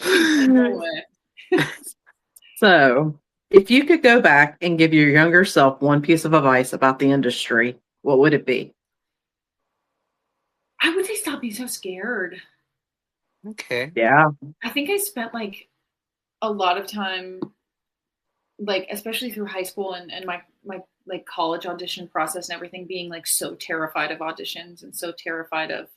No way. So, if you could go back and give your younger self one piece of advice about the industry, what would it be? I would say stop being so scared. Okay. Yeah. I think I spent like a lot of time, like especially through high school and my like college audition process and everything, being like so terrified of auditions and so terrified of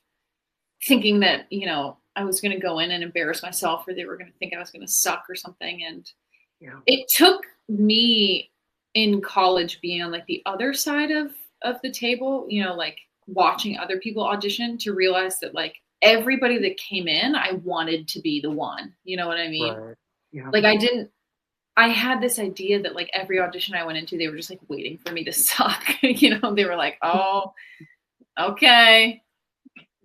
thinking that, you know, I was going to go in and embarrass myself, or they were going to think I was going to suck or something. And Yeah. it took me in college being on like the other side of the table, you know, like watching other people audition to realize that like everybody that came in, I wanted to be the one. You know what I mean? Right. Yeah. Like I had this idea that like every audition I went into, they were just like waiting for me to suck. You know, they were like, oh, okay.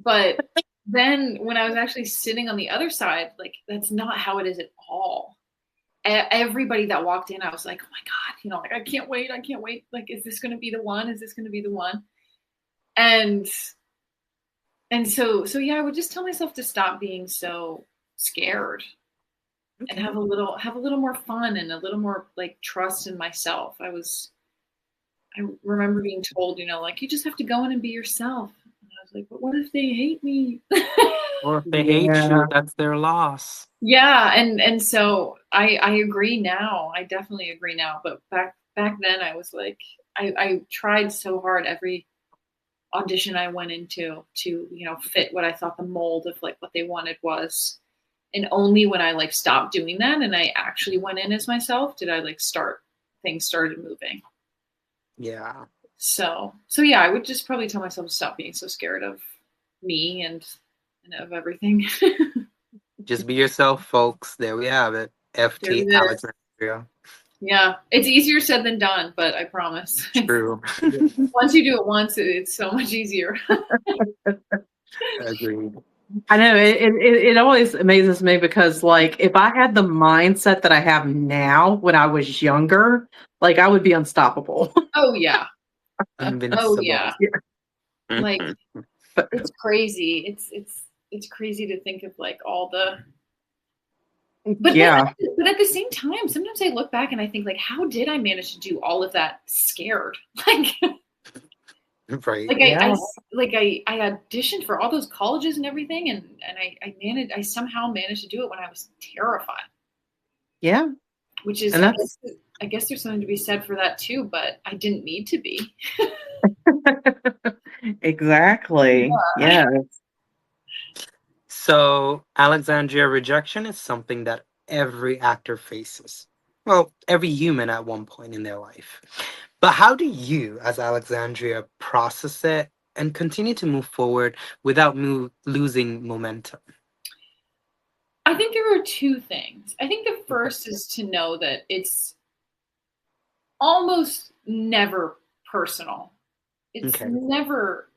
But then when I was actually sitting on the other side, like that's not how it is at all. Everybody that walked in, I was like, oh my God, you know, like I can't wait. Like, is this going to be the one? Is this going to be the one? And so yeah, I would just tell myself to stop being so scared and have a little more fun and a little more like trust in myself. I remember being told, you know, like you just have to go in and be yourself. And I was like, but what if they hate me? Or if they hate you, that's their loss. Yeah, and so I agree now. I definitely agree now. But back then I was like I tried so hard every audition I went into to, you know, fit what I thought the mold of like what they wanted was. And only when I like stopped doing that and I actually went in as myself did I like things started moving. Yeah. So yeah, I would just probably tell myself to stop being so scared of me and of everything. Just be yourself, folks. There we have it. FT Alexandria. Yeah, it's easier said than done, but I promise. True. Once you do it once, it's so much easier. Agreed. I know it always amazes me because like if I had the mindset that I have now when I was younger, like I would be unstoppable. Oh yeah. Invincible. Oh yeah. Like it's crazy. It's crazy to think of like all the but yeah. But at the same time, sometimes I look back and I think like, how did I manage to do all of that scared? Like right. Like Yeah. I auditioned for all those colleges and everything, and I somehow managed to do it when I was terrified. Yeah. Which is, I guess there's something to be said for that too, but I didn't need to be. Exactly. Yeah. So, Alexandria, rejection is something that every actor faces. Well, every human at one point in their life. But how do you, as Alexandria, process it and continue to move forward without losing momentum? I think there are two things. I think the first is to know that it's almost never personal. It's never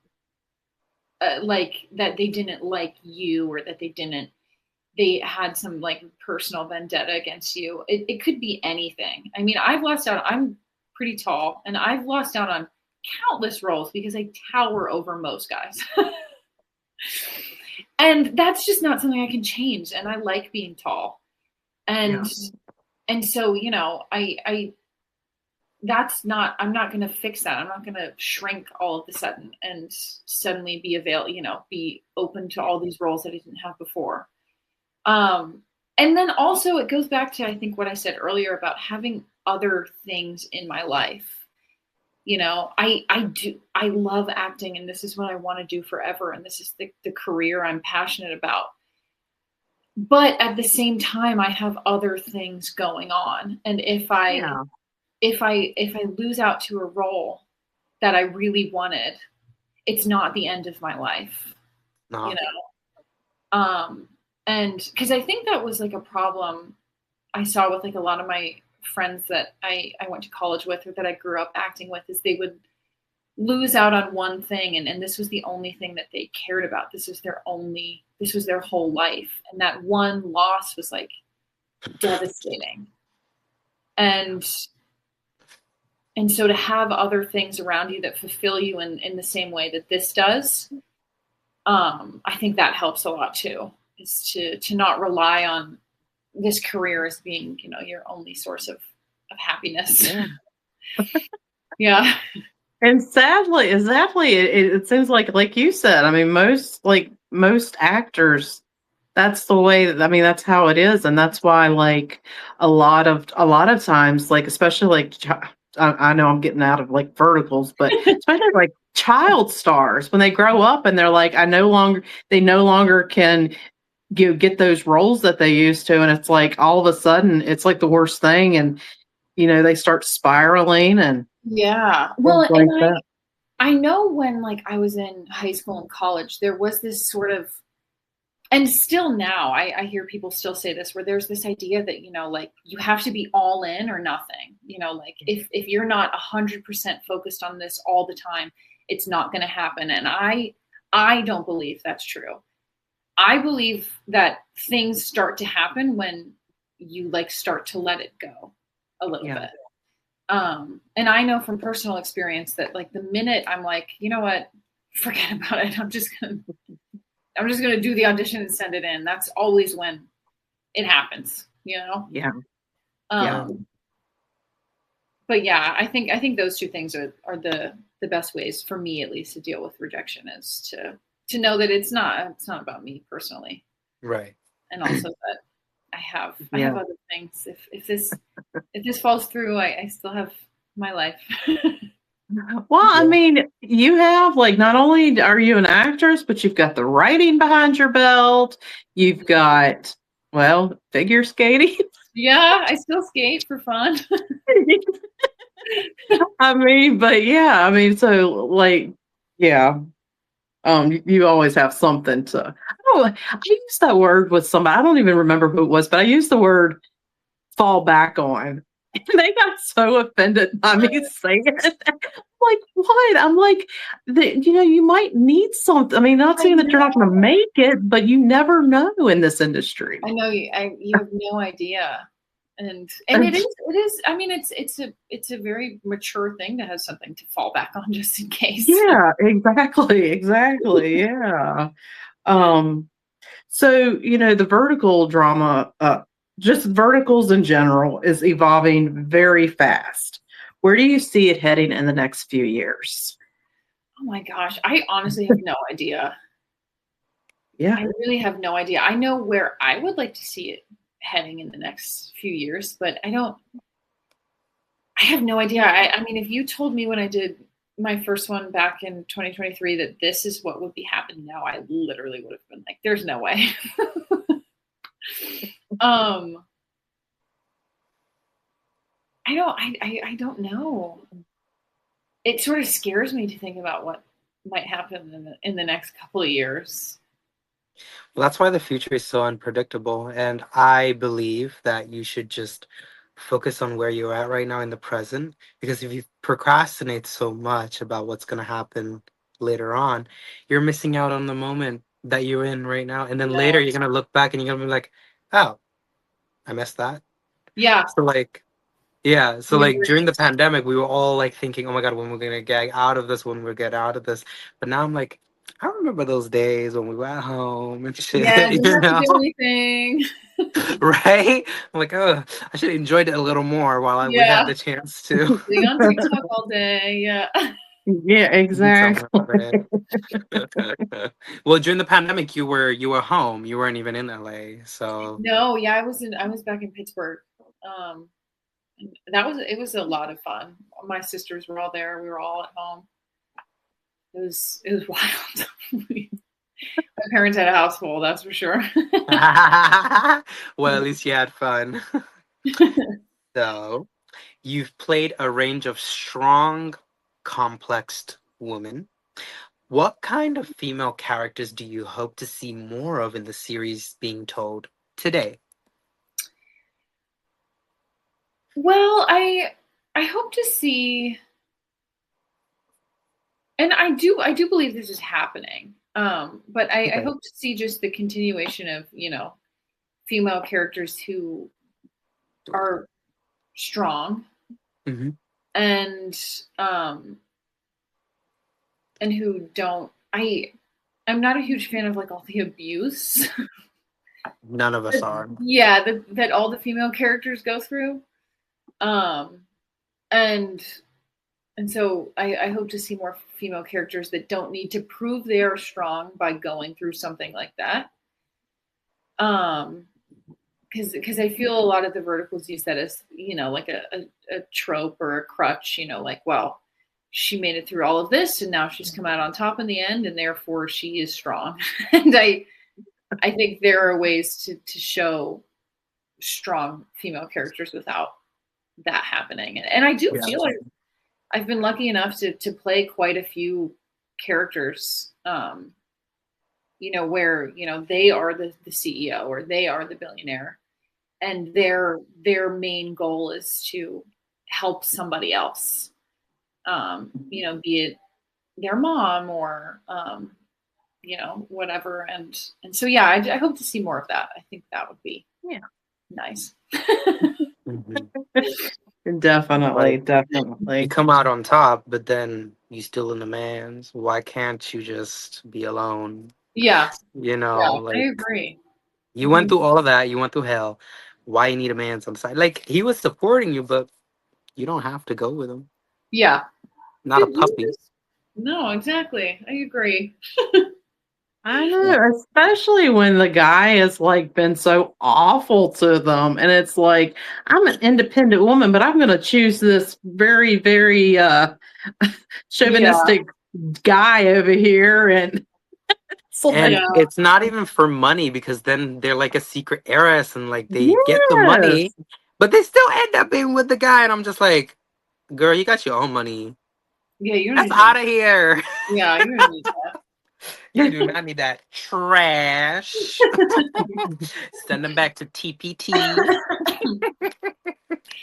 like that they didn't like you or that they had some like personal vendetta against you. It could be anything. I mean, I've lost out. I'm pretty tall and I've lost out on countless roles because I tower over most guys. And that's just not something I can change. And I like being tall. And so, you know, I'm not going to fix that. I'm not going to shrink all of a sudden and suddenly be open to all these roles that I didn't have before. And then also it goes back to, I think, what I said earlier about having other things in my life. You know, I love acting and this is what I want to do forever. And this is the career I'm passionate about. But at the same time, I have other things going on. And if I lose out to a role that I really wanted, it's not the end of my life. No. You know? And because I think that was like a problem I saw with like a lot of my friends that I went to college with or that I grew up acting with, is they would lose out on one thing and this was the only thing that they cared about. This was their whole life. And that one loss was like devastating. And so to have other things around you that fulfill you in the same way that this does, I think that helps a lot too. is to not rely on this career as being, your only source of happiness. Yeah. Yeah. And sadly, exactly, it seems like you said, I mean, most actors, that's the way, I mean, that's how it is. And that's why, like, a lot of times, like, especially like, I know I'm getting out of like verticals, but especially like child stars, when they grow up and they're like, they no longer can get those roles that they used to. And it's like, all of a sudden, it's like the worst thing. And, they start spiraling and Yeah. things Well, like and that. I know when like I was in high school and college, there was this sort of, and still now I hear people still say this, where there's this idea that, like you have to be all in or nothing, like if you're not 100% focused on this all the time, it's not going to happen. And I don't believe that's true. I believe that things start to happen when you like start to let it go a little bit. And I know from personal experience that like the minute I'm like, you know what, forget about it. I'm just gonna do the audition and send it in. That's always when it happens, Yeah. But yeah, I think those two things are the best ways for me, at least, to deal with rejection, is to know that it's not about me personally. Right. And also that I have other things. If this falls through, I still have my life. Well, I mean, you have, like, not only are you an actress, but you've got the writing behind your belt. You've got, well, figure skating. Yeah, I still skate for fun. I mean, but yeah, I mean, so like, yeah, you always have something to. I used that word with somebody. I don't even remember who it was, but I used the word "fall back on," and they got so offended by me saying it. I'm like, what? I'm like, you might need something. I mean, not saying that you're not going to make it, but you never know in this industry. I know you have no idea. And it is. I mean, it's a very mature thing to have something to fall back on just in case. Yeah, exactly. Yeah. So the vertical drama, just verticals in general, is evolving very fast. Where do you see it heading in the next few years? Oh my gosh, I honestly have no idea. Yeah, I really have no idea. I know where I would like to see it heading in the next few years, but I have no idea. I mean, if you told me when I did my first one back in 2023 that this is what would be happening now, I literally would have been like, there's no way. I don't know. It sort of scares me to think about what might happen in the next couple of years. Well, that's why the future is so unpredictable. And I believe that you should just focus on where you're at right now in the present. Because if you procrastinate so much about what's going to happen later on, you're missing out on the moment that you're in right now. And then later you're going to look back and you're going to be like, oh, I missed that. Yeah. So like, yeah. So like during the pandemic, we were all like thinking, oh my God, when we're going to get out of this, when we'll get out of this. But now I'm like, I remember those days when we were at home and shit. Yeah, didn't have to do anything. Right? I'm like, oh, I should have enjoyed it a little more while we had the chance to. Being on TikTok all day, yeah. Yeah, exactly. Well, during the pandemic, you were home. You weren't even in LA, so. No, yeah, I was back in Pittsburgh. It was a lot of fun. My sisters were all there. We were all at home. It was wild. My parents had a house full, that's for sure. Well, at least you had fun. So, you've played a range of strong, complex women. What kind of female characters do you hope to see more of in the series being told today? Well, I hope to see, and I do believe this is happening. But I hope to see just the continuation of, female characters who are strong, and who don't. I'm not a huge fan of like all the abuse. None of us are. Yeah, that all the female characters go through. And so I hope to see more female characters that don't need to prove they are strong by going through something like that. Because I feel a lot of the verticals use that as, like a trope or a crutch, like, well, she made it through all of this and now she's come out on top in the end and therefore she is strong. And I think there are ways to show strong female characters without that happening. And I do feel like I've been lucky enough to play quite a few characters, where, they are the CEO or they are the billionaire and their main goal is to help somebody else, be it their mom or, whatever. And so, yeah, I hope to see more of that. I think that would be nice. Definitely. You come out on top, but then you still in the man's. Why can't you just be alone? Yeah. Like, I agree. You went through all of that. You went through hell. Why you need a man on the side? Like, he was supporting you, but you don't have to go with him. Yeah. Not a puppy. No, exactly. I agree. I know, especially when the guy has like been so awful to them, and it's like, I'm an independent woman, but I'm going to choose this very, very chauvinistic guy over here, and it's not even for money because then they're like a secret heiress and like they get the money, but they still end up being with the guy, and I'm just like, girl, you got your own money. Yeah, you that's out of here. Yeah, you don't need that. You do not need that trash. Send them back to TPT.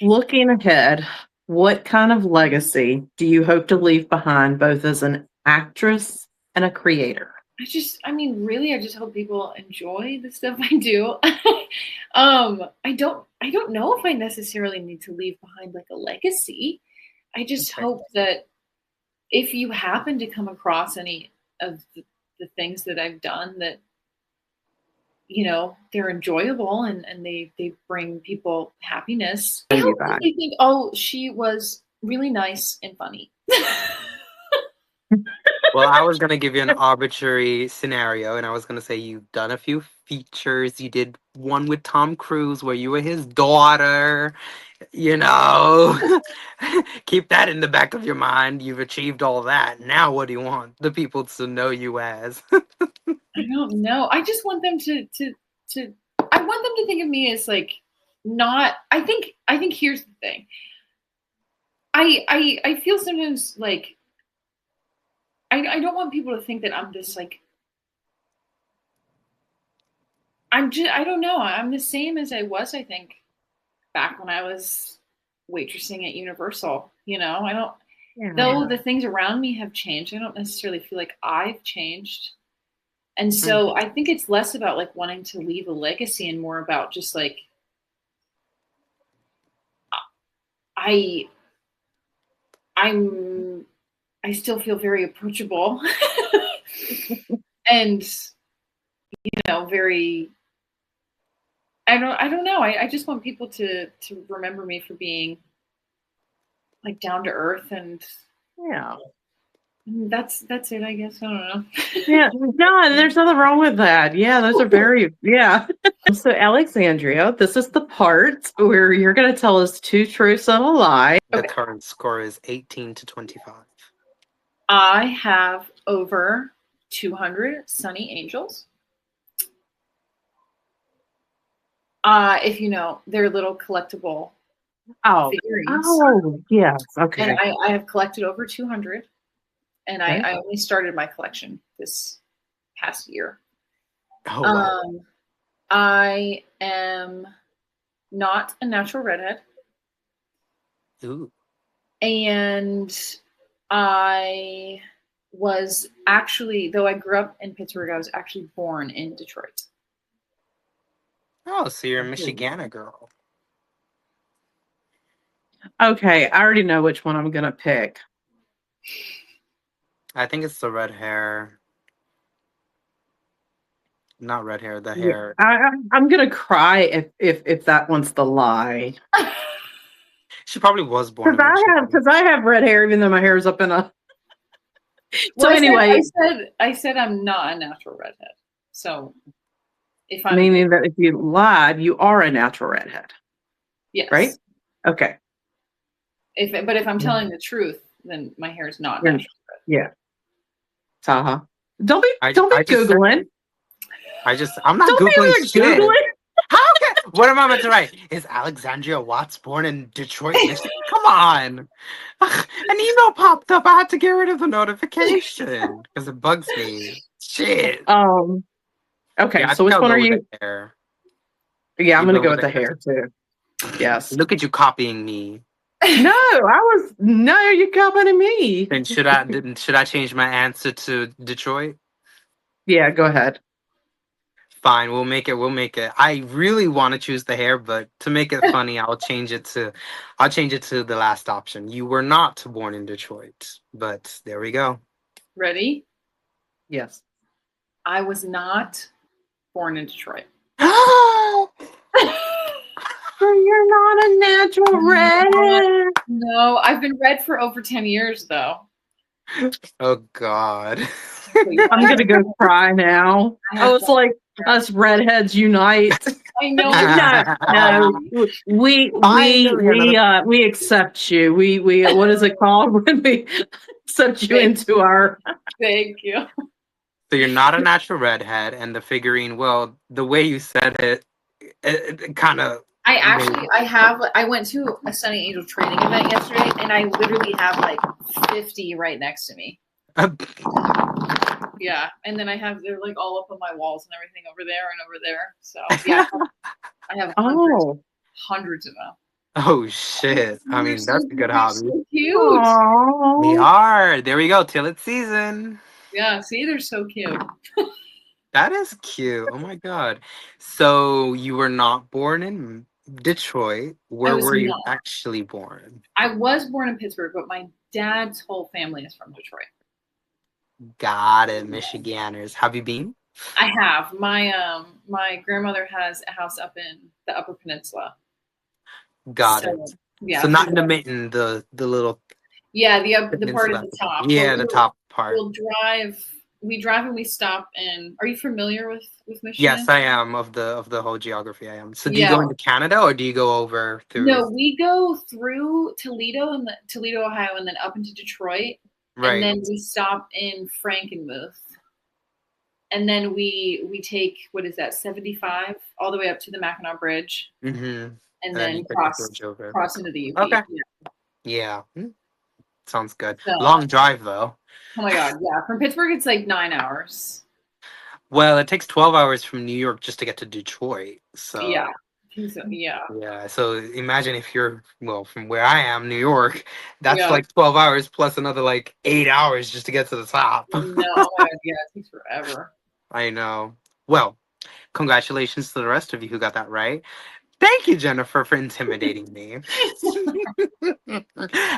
Looking ahead, what kind of legacy do you hope to leave behind, both as an actress and a creator? I just hope people enjoy the stuff I do. I don't know if I necessarily need to leave behind like a legacy. I just hope that if you happen to come across any of the things that I've done that, they're enjoyable and they bring people happiness. I hope that they think, oh, she was really nice and funny. Well, I was going to give you an arbitrary scenario, and I was going to say you've done a few features. You did one with Tom Cruise where you were his daughter. Keep that in the back of your mind. You've achieved all that. Now what do you want the people to know you as? I don't know. I just want them to I want them to think of me as like not. I think here's the thing. I feel sometimes like I don't want people to think that I'm just like I don't know. I'm the same as I was, I think, back when I was waitressing at Universal. I don't though the things around me have changed, I don't necessarily feel like I've changed. And so I think it's less about like wanting to leave a legacy and more about just like I still feel very approachable and very I don't know. I just want people to remember me for being like down to earth and that's it, I guess. I don't know. Yeah, no, there's nothing wrong with that. Yeah, those are very So Alexandria, this is the part where you're going to tell us 2 truths and a lie. The current score is 18-25. I have over 200 Sunny Angels. If they're little collectible figurines. Oh, yes. Okay. And I have collected over 200. And I only started my collection this past year. Oh, wow. I am not a natural redhead. Ooh. And I was actually, though I grew up in Pittsburgh, I was actually born in Detroit. Oh, so you're a Michigana girl. Okay, I already know which one I'm going to pick. I think it's the red hair. not red hair. The Yeah. hair. I'm gonna cry if that one's the lie. She probably was born in Detroit. Because I have red hair, even though my hair is up in a. Well, So anyway, I said I'm not a natural redhead. So if I'm meaning that if you lied, you are a natural redhead, yes, right? Okay. But if I'm telling the truth, then my hair is not natural red. Yeah. Taha. Don't be I just Googling. I'm not Don't be Googling over shit. Googling. How can, what am I meant to write? Is Alexandria Watts born in Detroit, Michigan? Come on. Ugh, an email popped up. I had to get rid of the notification because it bugs me. Shit. Okay, Yeah, I so think which I'll one go are with you? the hair. Yeah, I'm You gonna go go with with the the hair hair too? too. Yes. Look at you copying me. No, you're copying me. Then should I change my answer to Detroit? Yeah, go ahead. Fine, we'll make it. I really want to choose the hair, but to make it funny, I'll change it to the last option. You were not born in Detroit, but there we go. Ready? Yes. I was not born in Detroit. So you're not a natural redhead. No, I've been red for over 10 years though. Oh God. I'm gonna go cry now. I was like, us redheads unite. I know. No, Finally, another- we accept you. We what is it called when we accept you into our? Thank you. So you're not a natural redhead, and the figurine. Well, the way you said it kind of. I went to a Sunny Angel training event yesterday, and I literally have like 50 right next to me. Yeah, and then they're like all up on my walls and everything over there and over there. So yeah, I have hundreds of them. Oh shit! I mean, that's a good hobby. So cute. Aww. We are. There we go. Till it's season. Yeah, see, they're so cute. That is cute. Oh my God. So you were not born in Detroit. Where were you actually born? I was born in Pittsburgh, but my dad's whole family is from Detroit. Got it, Michiganders. Have you been? I have. My grandmother has a house up in the Upper Peninsula. Got it. Yeah. So not in the mitten, the little. Yeah, the part at the top. Yeah, the top part. We drive and we stop in. Are you familiar with Michigan? Yes, I am of the whole geography. I am. So do you go into Canada or do you go over through? No, we go through Toledo Ohio, and then up into Detroit. Right. And then we stop in Frankenmuth. And then we take, what is that, 75 all the way up to the Mackinac Bridge. Mm-hmm. And then cross into the UP. Okay. Yeah. Sounds good. So, long drive though. Oh my God, yeah. From Pittsburgh it's like 9 hours. Well, it takes 12 hours from New York just to get to Detroit. So yeah. Yeah. Yeah. So imagine if you're from where I am, New York, that's like 12 hours plus another like 8 hours just to get to the top. No, oh my God, yeah, it takes forever. I know. Well, congratulations to the rest of you who got that right. Thank you, Jennifer, for intimidating me.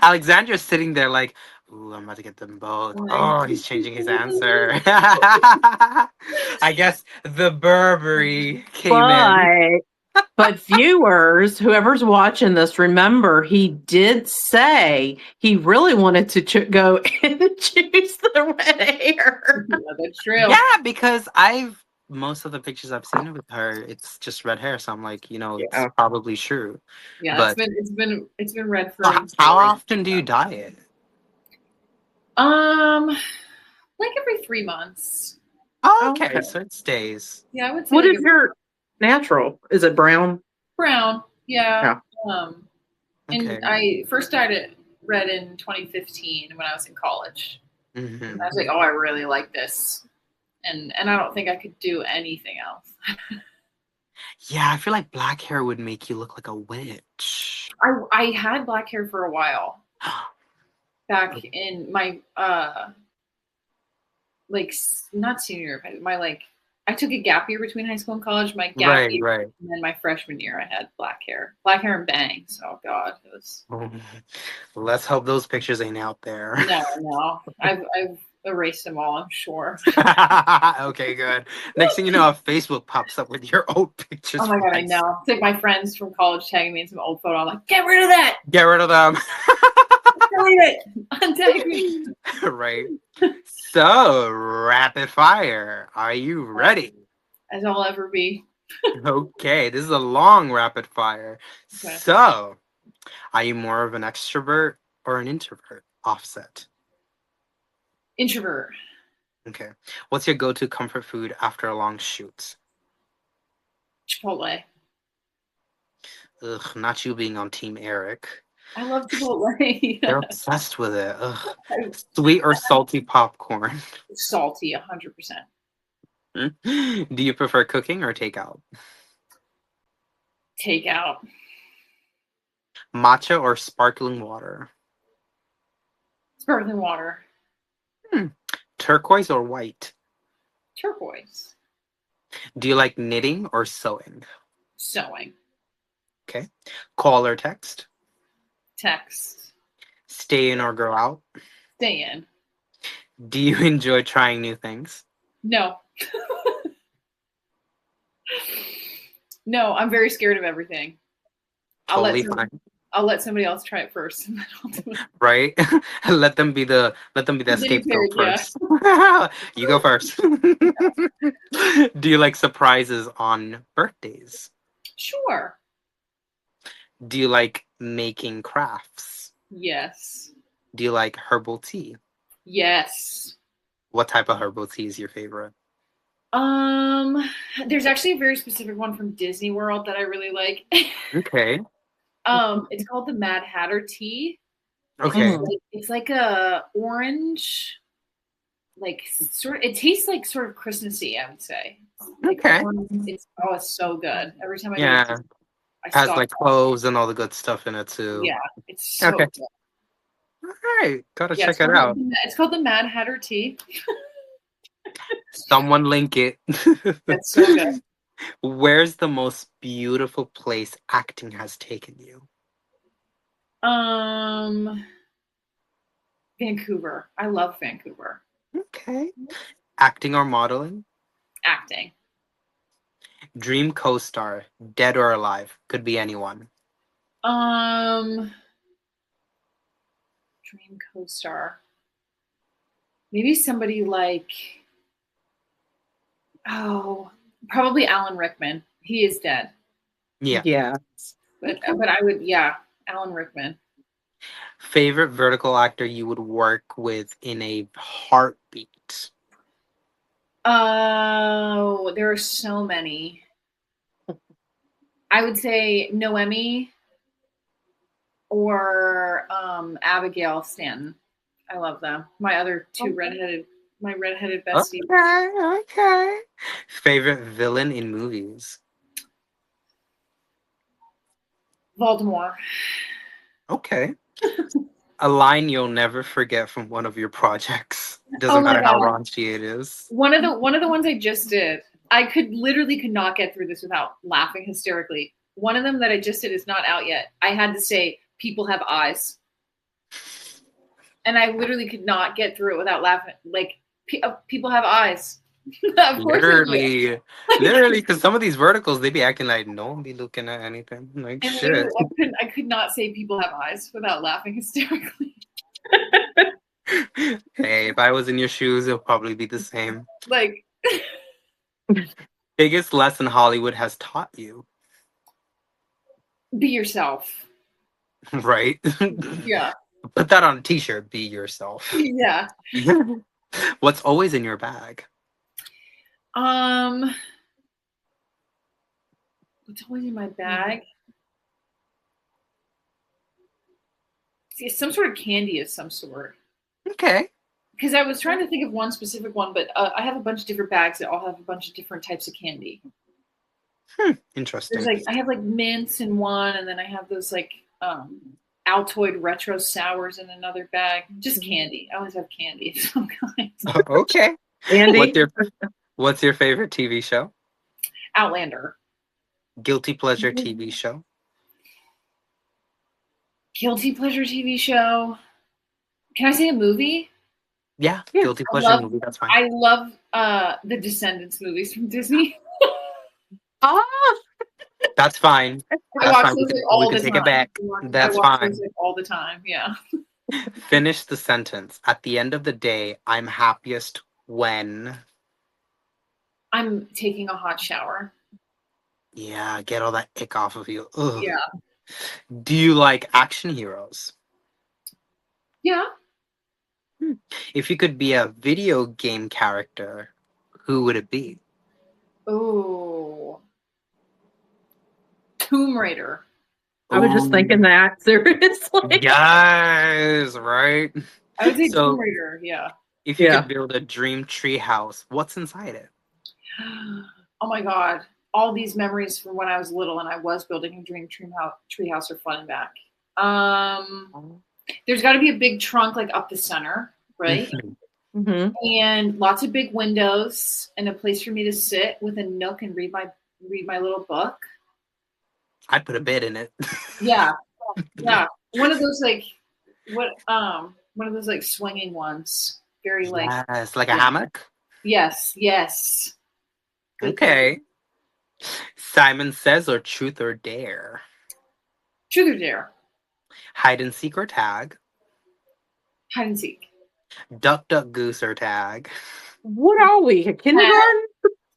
Alexandria's sitting there like, ooh, I'm about to get them both. Oh, he's changing his answer. I guess the Burberry came in. But viewers, whoever's watching this, remember he did say he really wanted to go and choose the red hair. Yeah, that's true. Yeah, because most of the pictures I've seen with her, it's just red hair. So I'm like, it's probably true. Yeah, but it's been red for. How often do you dye it? Like every 3 months. Oh, okay. So it stays. Yeah, I would say. What is your natural? Is it brown? Brown, yeah. Okay. And I first dyed it red in 2015 when I was in college. Mm-hmm. I was like, oh, I really like this. And I don't think I could do anything else. Yeah, I feel like black hair would make you look like a witch. I had black hair for a while. Back in my not senior year, I took a gap year between high school and college. My gap year, and then my freshman year, I had black hair and bangs. Oh God, it was. Let's hope those pictures ain't out there. No, I've erase them all, I'm sure. Okay, good. Next thing you know, Facebook pops up with your old pictures. Oh my God, I know. It's like my friends from college tagging me in some old photo. I'm like, get rid of that. Get rid of them. Delete it. Untag me. Right. So, rapid fire. Are you ready? As I'll ever be. Okay, this is a long rapid fire. Okay. So, are you more of an extrovert or an introvert? Offset. Introvert. Okay. What's your go-to comfort food after a long shoot? Chipotle. Ugh, not you being on Team Eric. I love Chipotle. They're obsessed with it. Ugh. Sweet or salty popcorn? Salty, 100%. Do you prefer cooking or takeout? Takeout. Matcha or sparkling water? Sparkling water. Turquoise or white? Turquoise. Do you like knitting or sewing? Sewing. Okay. Call or text? Text. Stay in or go out? Stay in. Do you enjoy trying new things? No. No, I'm very scared of everything. Totally fine. I'll let somebody else try it first, and then I'll do it. Right? let them be the scapegoat first. You go first. Do you like surprises on birthdays? Sure. Do you like making crafts? Yes. Do you like herbal tea? Yes. What type of herbal tea is your favorite? There's actually a very specific one from Disney World that I really like. Okay. It's called the Mad Hatter tea. Okay. It's like a orange, like it tastes like sort of Christmassy, I would say. Like okay. It's so good. Every time I do it, it has like cloves and all the good stuff in it too. Yeah, it's so good. All right, gotta check it out. It's called the Mad Hatter tea. Someone link it. That's so good. Where's the most beautiful place acting has taken you? Vancouver. I love Vancouver. Okay. Acting or modeling? Acting. Dream co-star, dead or alive, could be anyone. Dream co-star. Maybe somebody like, probably Alan Rickman. He is dead. Yeah. But I would, Alan Rickman. Favorite vertical actor you would work with in a heartbeat? Oh, there are so many. I would say Noemi or Abigail Stanton. I love them. My other two redheaded besties. Okay. Favorite villain in movies? Voldemort. Okay. A line you'll never forget from one of your projects. Doesn't matter how raunchy it is. One of the ones I just did. I could not get through this without laughing hysterically. One of them that I just did is not out yet. I had to say, "People have eyes," and I literally could not get through it without laughing. Like, people have eyes. Literally, because some of these verticals, they be acting like no one be looking at anything. Like, and shit. I could not say "people have eyes" without laughing hysterically. Hey, if I was in your shoes, it'll probably be the same. Like, biggest lesson Hollywood has taught you? Be yourself. Right? Yeah. Put that on a t-shirt. Be yourself. Yeah. What's always in your bag? What's always in my bag? See, some sort of candy of some sort. Okay. Because I was trying to think of one specific one, but I have a bunch of different bags that all have a bunch of different types of candy. Interesting. There's I have mints in one, and then I have those Altoid retro sours in another bag. Just candy. I always have candy of some kind. Okay. Andy, what's your favorite TV show? Outlander. Guilty pleasure TV show? Guilty pleasure TV show. Can I say a movie? Yeah, Yeah. guilty pleasure movie. That's fine. I love the Descendants movies from Disney. Ah, That's fine. I That's watch fine. those like We all can the take time. it back. I That's watch those fine. like all the time. Yeah. Finish the sentence. At the end of the day, I'm happiest when. I'm taking a hot shower. Yeah, get all that ick off of you. Ugh. Yeah. Do you like action heroes? Yeah. If you could be a video game character, who would it be? Oh. Tomb Raider. I was just thinking that, seriously. Yes, right? I would say Tomb So, Raider, yeah. if you Yeah. could build a dream tree house, what's inside it? Oh my God. All these memories from when I was little and I was building a dream tree house are flooding back. There's got to be a big trunk like up the center, right? Mm-hmm. And lots of big windows and a place for me to sit with a nook and read my little book. I'd put a bed in it. Yeah. Yeah. One of those like one of those like swinging ones. Very like Yes, like a hammock? yes. Good Okay. Simon Says or Truth or Dare? Truth or dare? Hide and seek or tag? Hide and seek. Duck, duck, goose or tag? What are we? A kindergarten?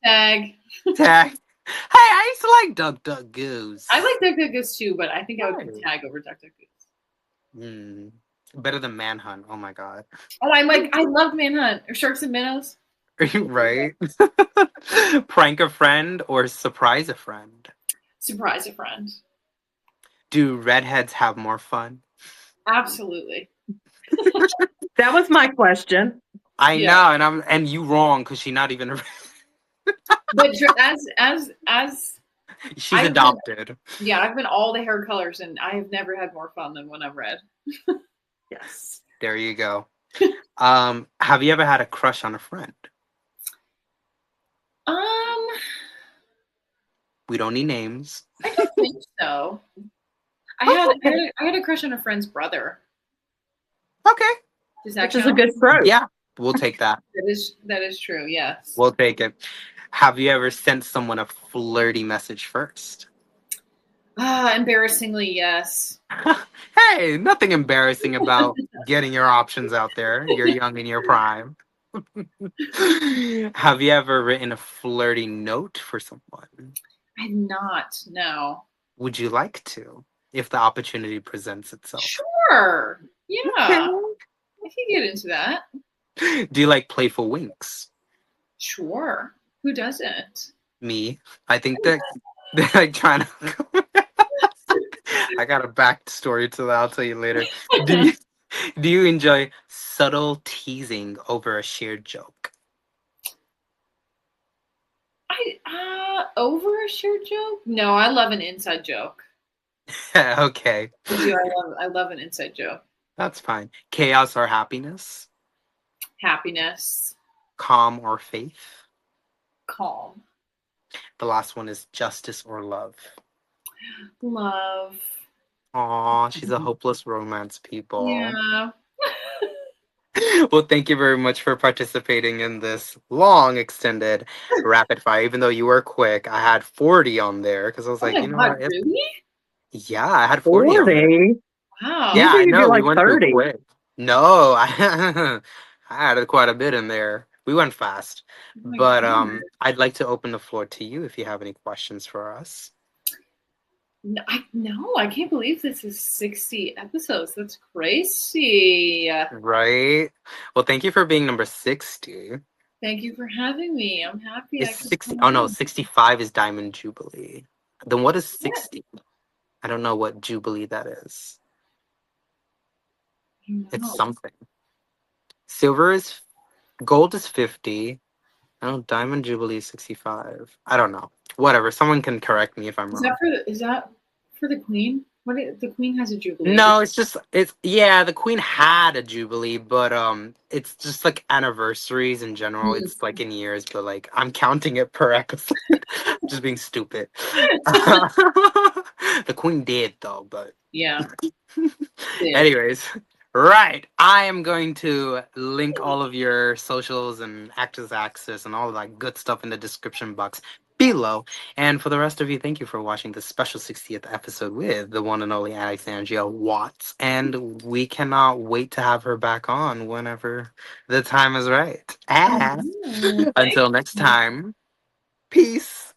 Tag. Tag. Hey, I used to like Duck, Duck, Goose. I like Duck Duck Goose too, but I think I would pick Right. Tag over Duck Duck Goose. Better than Manhunt. Oh my god. Oh, I love Manhunt or Sharks and Minnows. Right? Prank a friend or surprise a friend? Surprise a friend. Do redheads have more fun? Absolutely. That was my question. I Yeah. know, and you wrong because she's not even a But as she's I've adopted. yeah, I've been all the hair colors and I have never had more fun than when I've read. Yes. There you go. Have you ever had a crush on a friend? We don't need names. I don't think so. I had a crush on a friend's brother. Okay. Does that Which is count? a good approach. Yeah, we'll take that. That is true. Yes. We'll take it. Have you ever sent someone a flirty message first? Embarrassingly, yes. Hey, nothing embarrassing about getting your options out there. You're young in your prime. Have you ever written a flirty note for someone? I have not. No. Would you like to, if the opportunity presents itself? Sure. Yeah. I can get into that. Do you like playful winks? Sure. Who doesn't? Me. I think that they're like trying to. I got a backstory to that. I'll tell you later. Do you enjoy subtle teasing over a shared joke? Over a shared joke? No, I love an inside joke. Okay. I love an inside joke. That's fine. Chaos or happiness? Happiness. Calm or faith? Calm. The last one is justice or love. Love. Aw, she's a hopeless romance, people. Yeah. Well, thank you very much for participating in this long, extended rapid fire. Even though you were quick, I had 40 on there because I was like, my you know God, what? really? Yeah, I had 40 on there. 40? Wow. Yeah, You I think you'd be know. We like went through 30. quick. No, I had quite a bit in there. We went fast. Oh my But goodness. I'd like to open the floor to you if you have any questions for us. No, I can't believe this is 60 episodes. That's crazy. Right? Well, thank you for being number 60. Thank you for having me. I'm happy. Is 60? Oh no, 65 is Diamond Jubilee. Then what is 60? I don't know what Jubilee that is. It's something. Gold is 50. I know Diamond Jubilee is 65. I don't know. Whatever. Someone can correct me if I'm wrong. Is that for the Queen? The Queen has a jubilee. No, the Queen had a Jubilee, but it's just like anniversaries in general. It's like in years, but like I'm counting it per episode. Just being stupid. The Queen did though, but yeah. anyways, Right. I am going to link all of your socials and Actors Access and all of that good stuff in the description box below. And for the rest of you, thank you for watching this special 60th episode with the one and only Alexandria Watts. And we cannot wait to have her back on whenever the time is right. And until next time, peace.